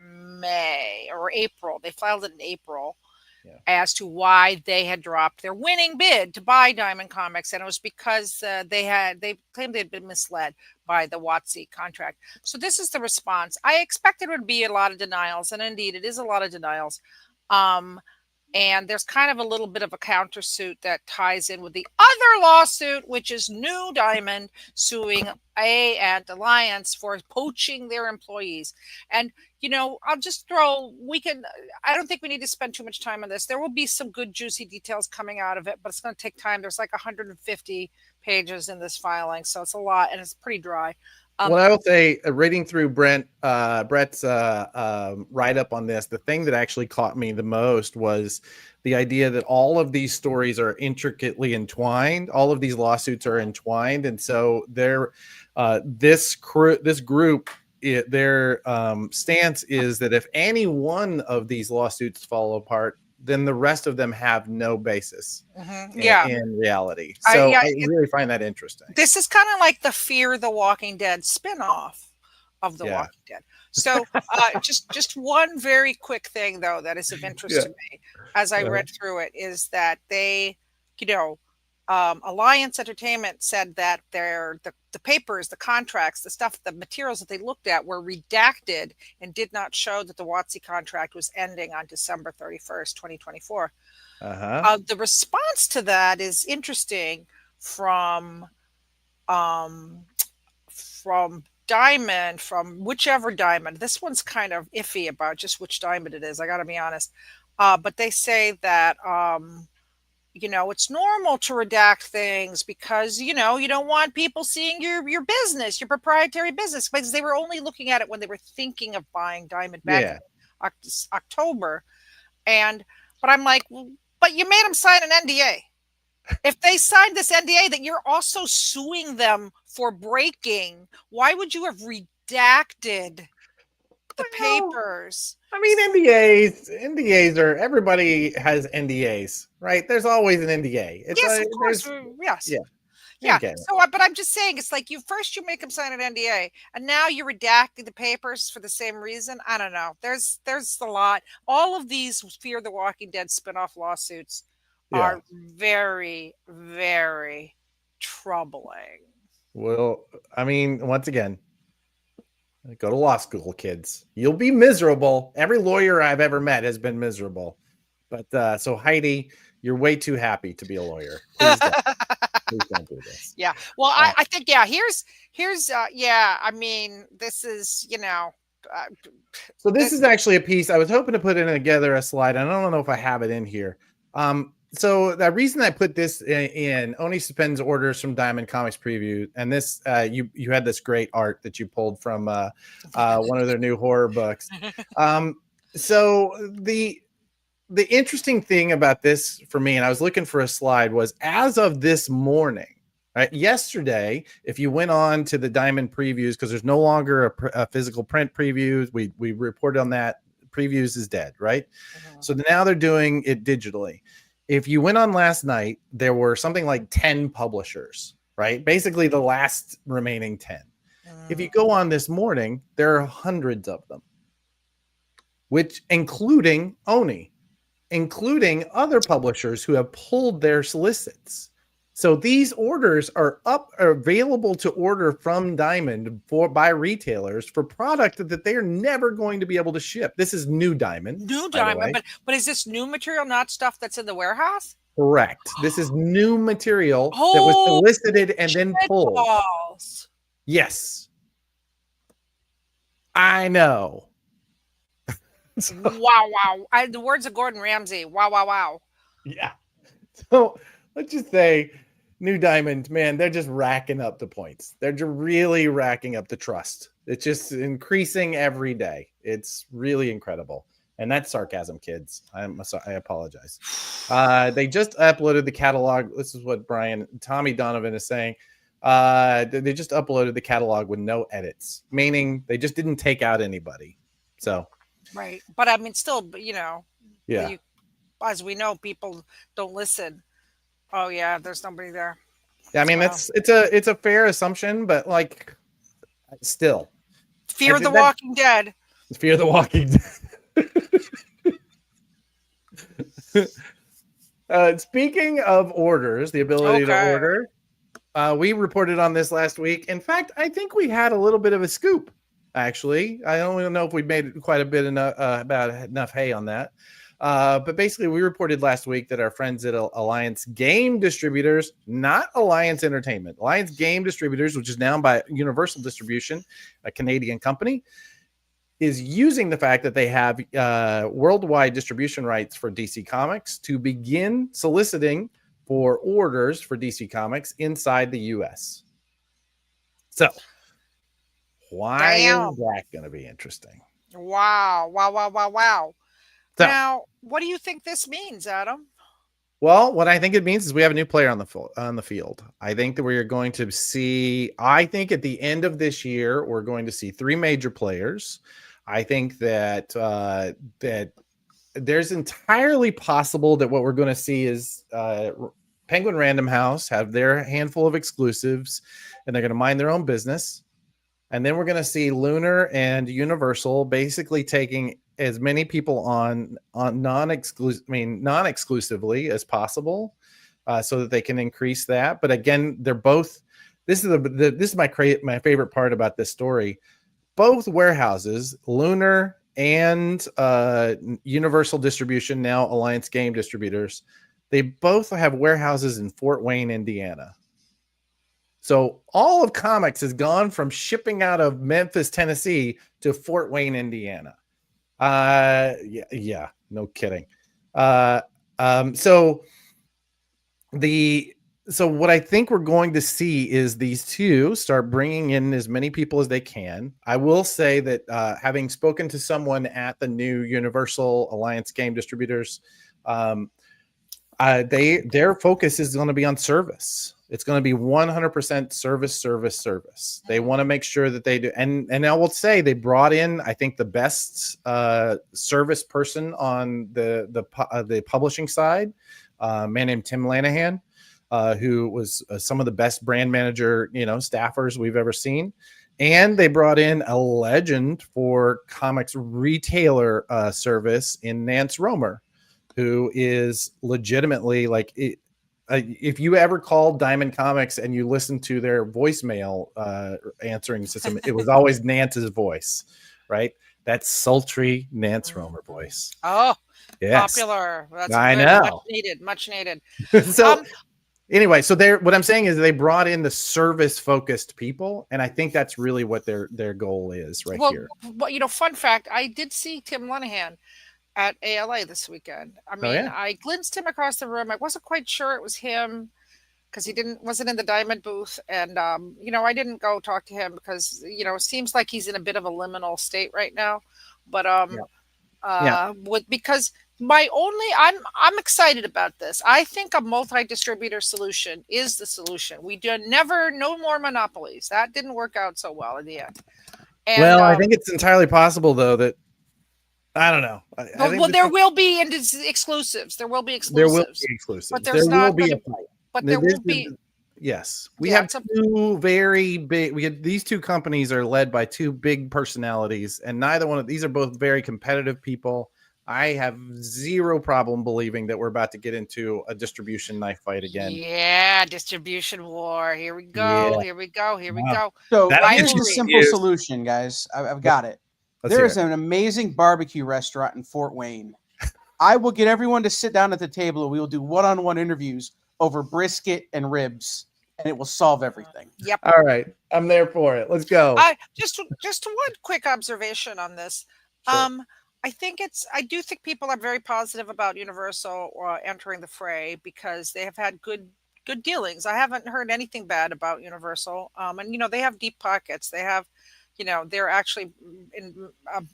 May or April. They filed it in April. Yeah. As to why they had dropped their winning bid to buy Diamond Comics, and it was because they claimed they had been misled by the WotC contract. So this is the response. I expected it would be a lot of denials, and indeed it is a lot of denials. And there's kind of a little bit of a countersuit that ties in with the other lawsuit, which is New Diamond suing and Alliance for poaching their employees. And, I'll just I don't think we need to spend too much time on this. There will be some good, juicy details coming out of it, but it's going to take time. There's like 150 pages in this filing, so it's a lot, and it's pretty dry. Well, I will say, reading through Brett's write-up on this, the thing that actually caught me the most was the idea that all of these stories are intricately entwined. All of these lawsuits are entwined, and so this group, their stance is that if any one of these lawsuits fall apart, then the rest of them have no basis in reality. So I really find that interesting. This is kind of like the Fear the Walking Dead spinoff of The Walking Dead. So just one very quick thing, though, that is of interest to me as I read through it is that they, Alliance Entertainment said that the papers, the contracts, the stuff, the materials that they looked at were redacted and did not show that the WotC contract was ending on December 31st, 2024. The response to that is interesting from Diamond, from whichever Diamond. This one's kind of iffy about just which Diamond it is, I got to be honest. But they say that it's normal to redact things because, you don't want people seeing your business, your proprietary business, because they were only looking at it when they were thinking of buying Diamond back in October. But I'm like, but you made them sign an NDA. If they signed this NDA that you're also suing them for breaking, why would you have redacted the papers? I mean, NDAs are, everybody has NDAs, right? There's always an NDA. Yes, of course. Yes. Yeah. Okay. So, but I'm just saying, it's like you make them sign an NDA, and now you're redacting the papers for the same reason. I don't know. There's a lot. All of these Fear the Walking Dead spinoff lawsuits are very, very troubling. Well, I mean, once again, go to law school, kids. You'll be miserable. Every lawyer I've ever met has been miserable. But so Heidi, you're way too happy to be a lawyer. Please don't. Please don't do this. Yeah. Well, I think, here's I mean, this is, so this is actually a piece I was hoping to put together a slide. I don't know if I have it in here. So the reason I put this in, Oni suspends orders from Diamond Comics Preview, and this you had this great art that you pulled from one of their new horror books. So the interesting thing about this for me, and I was looking for a slide, was as of this morning, Right? Yesterday, if you went on to the Diamond previews, because there's no longer a physical print previews, we reported on that. Previews is dead, right? So now they're doing it digitally. If you went on last night, there were something like 10 publishers, right? Basically the last remaining 10. If you go on this morning, there are hundreds of them, which including Oni, including other publishers who have pulled their solicits. So these orders are available to order from Diamond by retailers for product that they are never going to be able to ship. This is new Diamond. New Diamond, but is this new material, not stuff that's in the warehouse? Correct. This is new material that was solicited and then pulled. Balls. Yes. I know. Wow. The words of Gordon Ramsay. Wow. Yeah. So let's just say new Diamond, man, they're just racking up the points. They're just really racking up the trust. It's just increasing every day. It's really incredible. And that's sarcasm, kids. I apologize. They just uploaded the catalog. This is what Tommy Donovan is saying. They just uploaded the catalog with no edits, meaning they just didn't take out anybody. So, right. But I mean, still, yeah. As we know, people don't listen. Oh yeah, there's nobody there. Yeah, I mean, it's a fair assumption, but like, still, Fear the Walking Dead. Fear the Walking Dead. Speaking of orders, the ability to order, we reported on this last week. In fact, I think we had a little bit of a scoop. Actually, I don't even know if we made quite a bit about enough hay on that. But basically, we reported last week that our friends at Alliance Game Distributors, not Alliance Entertainment, Alliance Game Distributors, which is now by Universal Distribution, a Canadian company, is using the fact that they have worldwide distribution rights for DC Comics to begin soliciting for orders for DC Comics inside the U.S. So, why is that going to be interesting? Wow. So, now, what do you think this means, Adam? Well, what I think it means is we have a new player on the field. I think that we are going to see. I think at the end of this year, we're going to see 3 major players. I think that that there's entirely possible that what we're going to see is Penguin Random House have their handful of exclusives, and they're going to mind their own business. And then we're going to see Lunar and Universal basically taking as many people on non-exclusively as possible, so that they can increase that. But again, they're both. This is my favorite part about this story. Both warehouses, Lunar and Universal Distribution, now Alliance Game Distributors, they both have warehouses in Fort Wayne, Indiana. So all of comics has gone from shipping out of Memphis, Tennessee to Fort Wayne, Indiana. Yeah, no kidding. So what I think we're going to see is these two start bringing in as many people as they can. I will say that having spoken to someone at the new Universal Alliance Game Distributors, their focus is going to be on service. It's going to be 100% service. They want to make sure that they do. And I will say they brought in, I think, the best service person on the publishing side, a man named Tim Lanahan, who was some of the best brand manager, staffers we've ever seen. And they brought in a legend for comics retailer service in Nance Romer, who is legitimately like it. If you ever called Diamond Comics and you listened to their voicemail answering system, it was always Nance's voice, right? That sultry Nance Romer voice. Oh, yes. Popular. That's I good. know. Much needed. So anyway, so what I'm saying is they brought in the service-focused people, and I think that's really what their goal is here. Well, fun fact, I did see Tim Lanahan at ALA this weekend. I mean, I glimpsed him across the room. I wasn't quite sure it was him because he wasn't in the Diamond booth. And, I didn't go talk to him because, it seems like he's in a bit of a liminal state right now. But because I'm excited about this. I think a multi-distributor solution is the solution. We do no more monopolies. That didn't work out so well in the end. And Well, I think it's entirely possible though that I don't know. I think well, there will be exclusives. There will be there will exclusives. be exclusives. But There there's will not be gonna, a fight. but there This won't be. Yes, we Yeah, have it's a- two very big. We had these two companies are led by two big personalities, and neither one of these are both very competitive people. I have zero problem believing that we're about to get into a distribution knife fight again. Yeah, distribution war. Here we Yeah. go. Here we go. Here we Wow. go. So That'll here's get the you simple confused. solution, guys. I've got it. Let's There hear is it. an amazing barbecue restaurant in Fort Wayne. I will get everyone to sit down at the table and we will do one-on-one interviews over brisket and ribs, and it will solve everything. Yep. All right, I'm there for it. Let's go. Just one quick observation on this. Sure. I do think people are very positive about Universal entering the fray because they have had good dealings. I haven't heard anything bad about Universal. And they have deep pockets. They have, they're actually in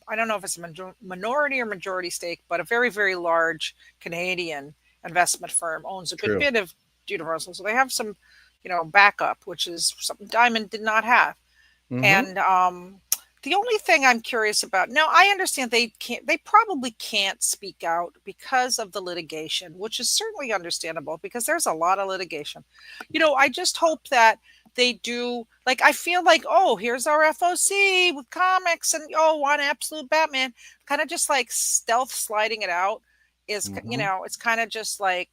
I don't know if it's a minority or majority stake, but a very, very large Canadian investment firm owns a good True. bit of Universal. So they have some, backup, which is something Diamond did not have. Mhm. And the only thing I'm curious about now, I understand they probably can't speak out because of the litigation, which is certainly understandable because there's a lot of litigation. I just hope that they do, like, I feel like, oh, here's our FOC with comics and one absolute Batman, kind of just like stealth sliding it out is, it's kind of just like,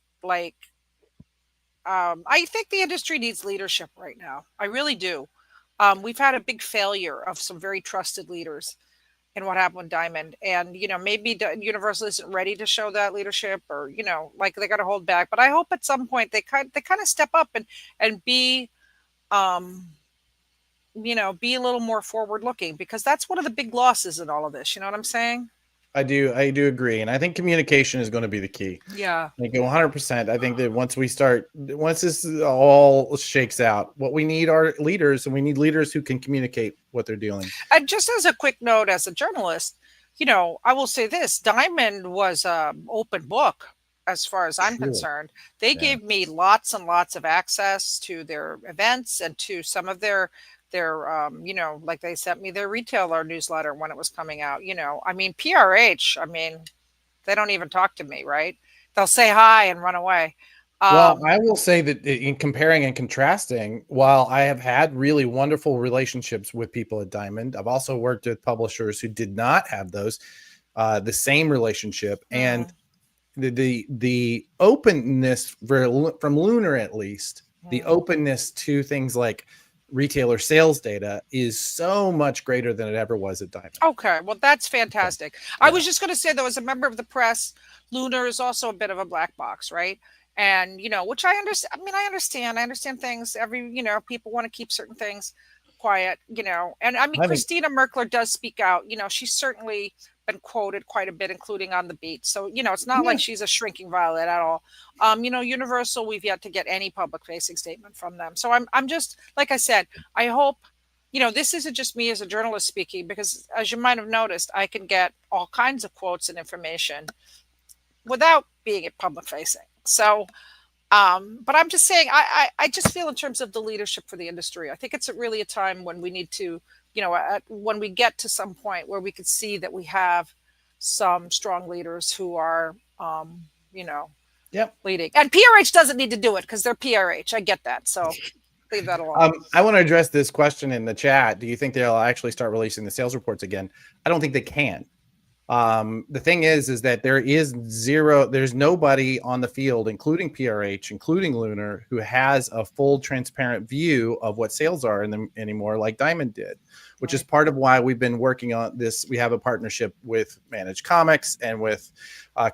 I think the industry needs leadership right now. I really do. We've had a big failure of some very trusted leaders in what happened with Diamond. And, maybe Universal isn't ready to show that leadership or, like they got to hold back. But I hope at some point they kind of step up and be, be a little more forward looking because that's one of the big losses in all of this. You know what I'm saying? I do agree, and I think communication is going to be the key. Yeah. Like 100%. I think that once this all shakes out, what we need are leaders, and we need leaders who can communicate what they're doing. And just as a quick note, as a journalist, I will say this: Diamond was an open book as far as I'm concerned. They gave me lots and lots of access to their events and to some of their like they sent me their retailer newsletter when it was coming out. I mean, PRH, they don't even talk to me, right? They'll say hi and run away. Well, I will say that in comparing and contrasting, while I have had really wonderful relationships with people at Diamond, I've also worked with publishers who did not have those, the same relationship. And the openness from Lunar, at least, the openness to things like retailer sales data is so much greater than it ever was at Diamond. Okay, well, that's fantastic. Yeah. I was just going to say, though, as a member of the press, Lunar is also a bit of a black box, right? And, which I understand. I understand things. People want to keep certain things quiet, and Christina Merkler does speak out. She's certainly been quoted quite a bit, including on the beat. So, it's not like she's a shrinking violet at all. Universal, we've yet to get any public facing statement from them. So I'm just, like I said, I hope, this isn't just me as a journalist speaking, because as you might have noticed, I can get all kinds of quotes and information without being public facing. So, but I'm just saying, I just feel in terms of the leadership for the industry, I think it's really a time when we need to, when we get to some point where we could see that we have some strong leaders who are, leading. And PRH doesn't need to do it because they're PRH. I get that. So leave that alone. I want to address this question in the chat. Do you think they'll actually start releasing the sales reports again? I don't think they can. The thing is that there's nobody on the field, including PRH, including Lunar, who has a full transparent view of what sales are in them anymore, like Diamond did, which is part of why we've been working on this. We have a partnership with Managed Comics and with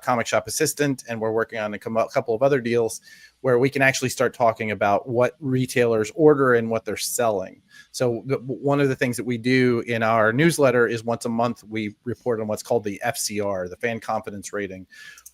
Comic Shop Assistant, and we're working on a couple of other deals where we can actually start talking about what retailers order and what they're selling. So one of the things that we do in our newsletter is once a month, we report on what's called the FCR, the fan confidence rating,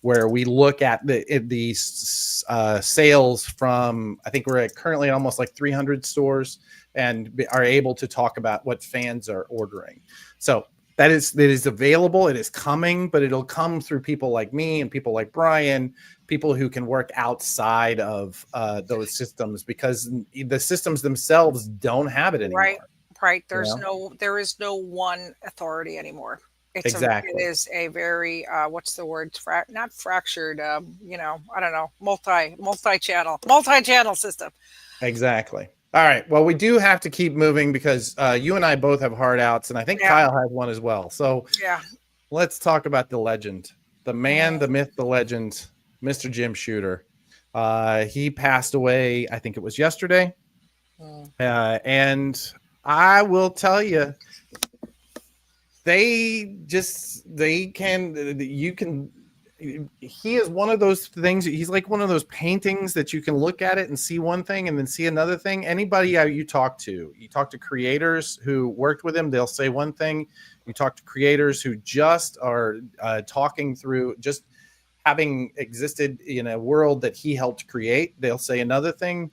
where we look at the sales from, I think we're currently at almost like 300 stores, and are able to talk about what fans are ordering. So that is available. It is coming, but it'll come through people like me and people like Brian, people who can work outside of those systems, because the systems themselves don't have it anymore. Right. There is no one authority anymore. Exactly. It is a very what's the word? Not fractured. I don't know. Multi-channel system. Exactly. All right. Well, we do have to keep moving because you and I both have hard outs, and I think Kyle has one as well. So let's talk about the legend, the man, the myth, the legend, Mr. Jim Shooter. He passed away, I think it was yesterday. And I will tell you, he is one of those things. He's like one of those paintings that you can look at it and see one thing and then see another thing. Anybody you talk to creators who worked with him, they'll say one thing. You talk to creators who just are talking through just having existed in a world that he helped create, they'll say another thing.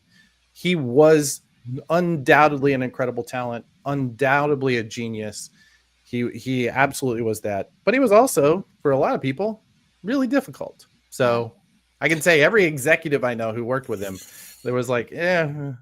He was undoubtedly an incredible talent, undoubtedly a genius. He absolutely was that. But he was also, for a lot of people, really difficult. So I can say every executive I know who worked with him, there was like, He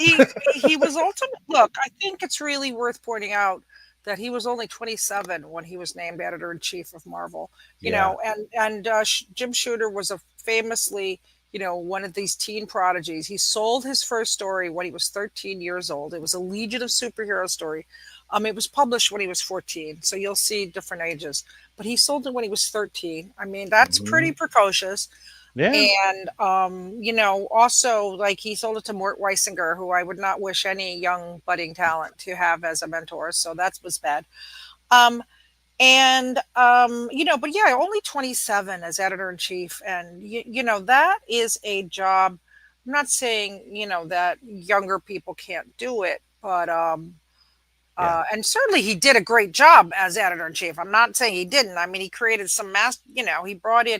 was ultimate. Look, I think it's really worth pointing out that he was only 27 when he was named editor-in-chief of Marvel. You know, and Jim Shooter was a famously, one of these teen prodigies. He sold his first story when he was 13 years old. It was a Legion of Superhero story. It was published when he was 14, so you'll see different ages. But he sold it when he was 13. I mean, that's pretty precocious. Yeah. And, also, like, he sold it to Mort Weisinger, who I would not wish any young budding talent to have as a mentor. So that was bad. But yeah, only 27 as editor-in-chief. And, that is a job. I'm not saying, that younger people can't do it, but, and certainly he did a great job as editor-in-chief. I'm not saying he didn't. I mean, he created some he brought in,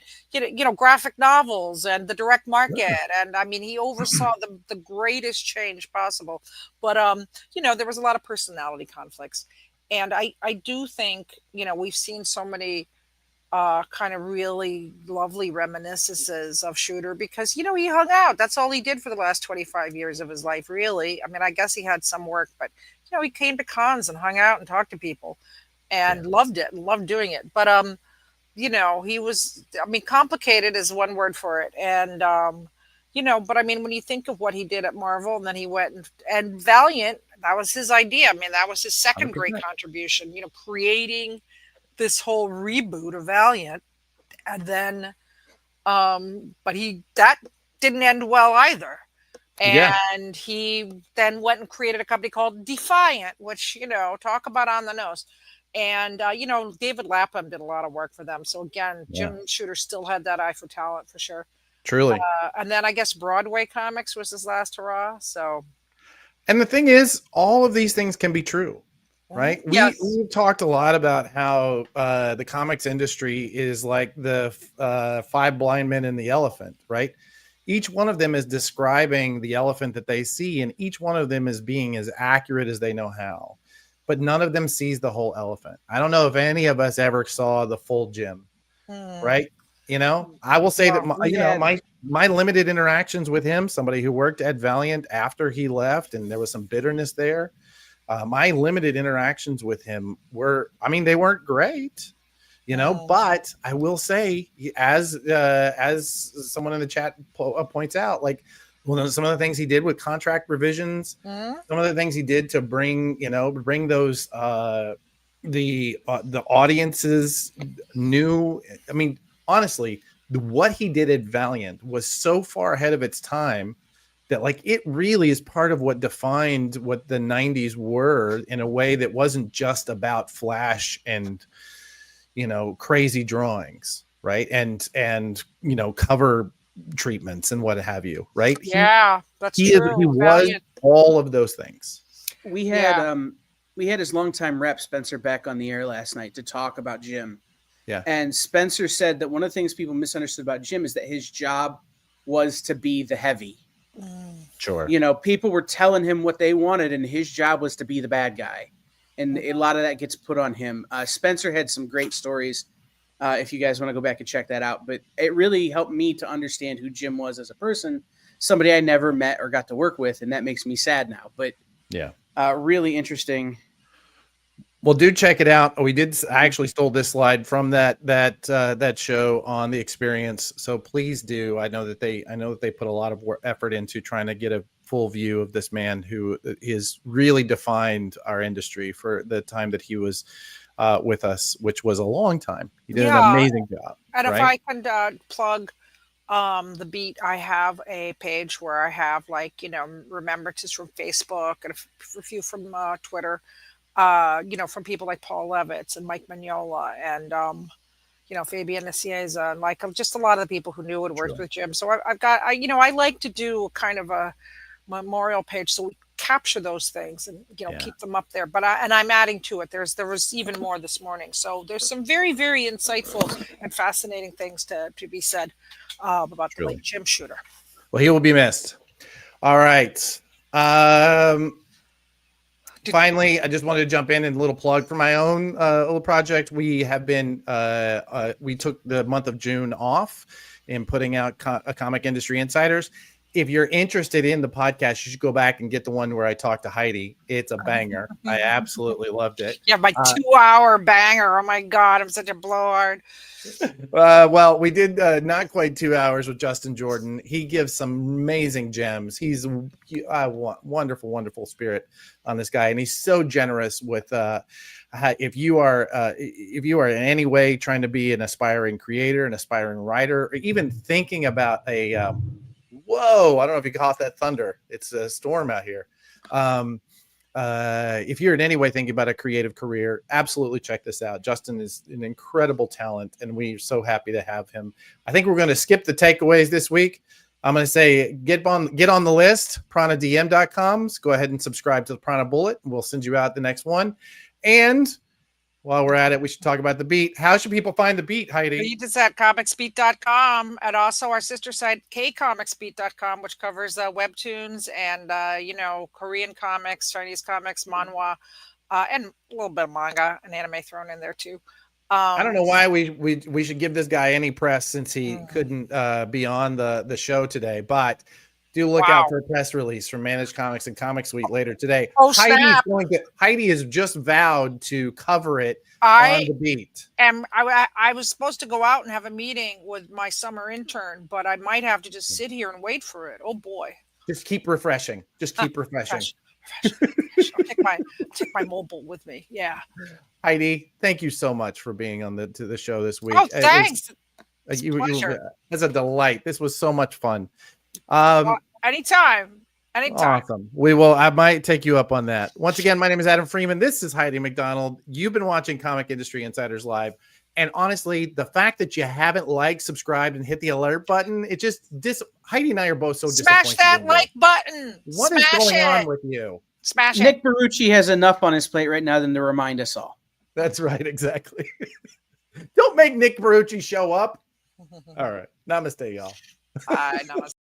graphic novels and the direct market. And I mean, he oversaw the greatest change possible. But, there was a lot of personality conflicts. And I do think, we've seen so many kind of really lovely reminiscences of Shooter because, he hung out. That's all he did for the last 25 years of his life, really. I mean, I guess he had some work, but he came to cons and hung out and talked to people and loved it and loved doing it. But, he was, complicated is one word for it. And, but I mean, when you think of what he did at Marvel and then he went and Valiant, that was his idea. I mean, that was his second 100%. Great contribution, creating this whole reboot of Valiant. And then, but that didn't end well either. And he then went and created a company called Defiant, which, talk about on the nose. And, David Lapham did a lot of work for them. So again, Jim Shooter still had that eye for talent for sure. Truly. And then I guess Broadway Comics was his last hurrah. So. And the thing is, all of these things can be true, right? We've talked a lot about how the comics industry is like the 5 blind men and the elephant, right? Each one of them is describing the elephant that they see, and each one of them is being as accurate as they know how. But none of them sees the whole elephant. I don't know if any of us ever saw the full Jim, right? I will say that my limited interactions with him, somebody who worked at Valiant after he left, and there was some bitterness there. My limited interactions with him they weren't great. But I will say, as someone in the chat points out, like, some of the things he did with contract revisions, some of the things he did to bring those the audiences new. I mean, honestly, what he did at Valiant was so far ahead of its time that, like, it really is part of what defined what the 90s were in a way that wasn't just about flash and crazy drawings, right? And cover treatments and what have you, right? That's true. He was all of those things. We had his longtime rep Spencer Beck on the air last night to talk about Jim. Yeah. And Spencer said that one of the things people misunderstood about Jim is that his job was to be the heavy. Sure. People were telling him what they wanted, and his job was to be the bad guy. and a lot of that gets put on him. Spencer had some great stories. If you guys want to go back and check that out, but it really helped me to understand who Jim was as a person, somebody I never met or got to work with, and that makes me sad now. But yeah, really interesting. Well, do check it out. I actually stole this slide from that show on the experience. So please do. I know that they put a lot of effort into trying to get a full view of this man who has really defined our industry for the time that he was with us, which was a long time. He did an amazing job. And right? if I can plug the Beat, I have a page where I have remembrances from Facebook and a few from Twitter. From people like Paul Levitz and Mike Mignola and, Fabian Nicieza and just a lot of the people who knew and worked with Jim. So I like to do kind of a memorial page so we capture those things and, keep them up there. But I'm adding to it. There was even more this morning. So there's some very, very insightful and fascinating things to be said about the late Jim Shooter. Well, he will be missed. All right. Finally, I just wanted to jump in and a little plug for my own little project. We have been, we took the month of June off in putting out Comic Industry Insiders. If you're interested in the podcast, you should go back and get the one where I talked to Heidi. It's a banger. I absolutely loved it. Yeah, my 2-hour banger. Oh my God, I'm such a blowhard. Well, we did not quite 2 hours with Justin Jordan. He gives some amazing gems. He's a wonderful, wonderful spirit on this guy, and he's so generous with. If you are in any way trying to be an aspiring creator, an aspiring writer, or even thinking about a whoa, I don't know if you caught that thunder. It's a storm out here. If you're in any way thinking about a creative career, absolutely check this out. Justin is an incredible talent, and we're so happy to have him. I think we're going to skip the takeaways this week. I'm going to say get on the list, pranadm.com. Go ahead and subscribe to the Prana Bullet, and we'll send you out the next one. And while we're at it, we should talk about the Beat. How should people find the Beat, Heidi? Beat is at comicsbeat.com, and also our sister site, kcomicsbeat.com, which covers webtoons and, Korean comics, Chinese comics, manhwa, and a little bit of manga and anime thrown in there too. I don't know why we should give this guy any press since he couldn't be on the show today, but do look out for a press release from Managed Comics and Comic Suite later today. Oh, snap. Heidi has just vowed to cover it on the Beat. And I was supposed to go out and have a meeting with my summer intern, but I might have to just sit here and wait for it. Oh boy. Just keep refreshing. Refresh. I'll take my mobile with me. Yeah. Heidi, thank you so much for being on the show this week. Oh, thanks. It's a delight. This was so much fun. Anytime. Awesome. I might take you up on that. Once again, my name is Adam Freeman. This is Heidi McDonald. You've been watching Comic Industry Insiders Live. And honestly, the fact that you haven't subscribed, and hit the alert button, Heidi and I are both so disappointed. Smash that like button. What is going on with you? Smash it. Nick Barucci has enough on his plate right now than to remind us all. That's right. Exactly. Don't make Nick Barucci show up. All right. Namaste, y'all. Namaste.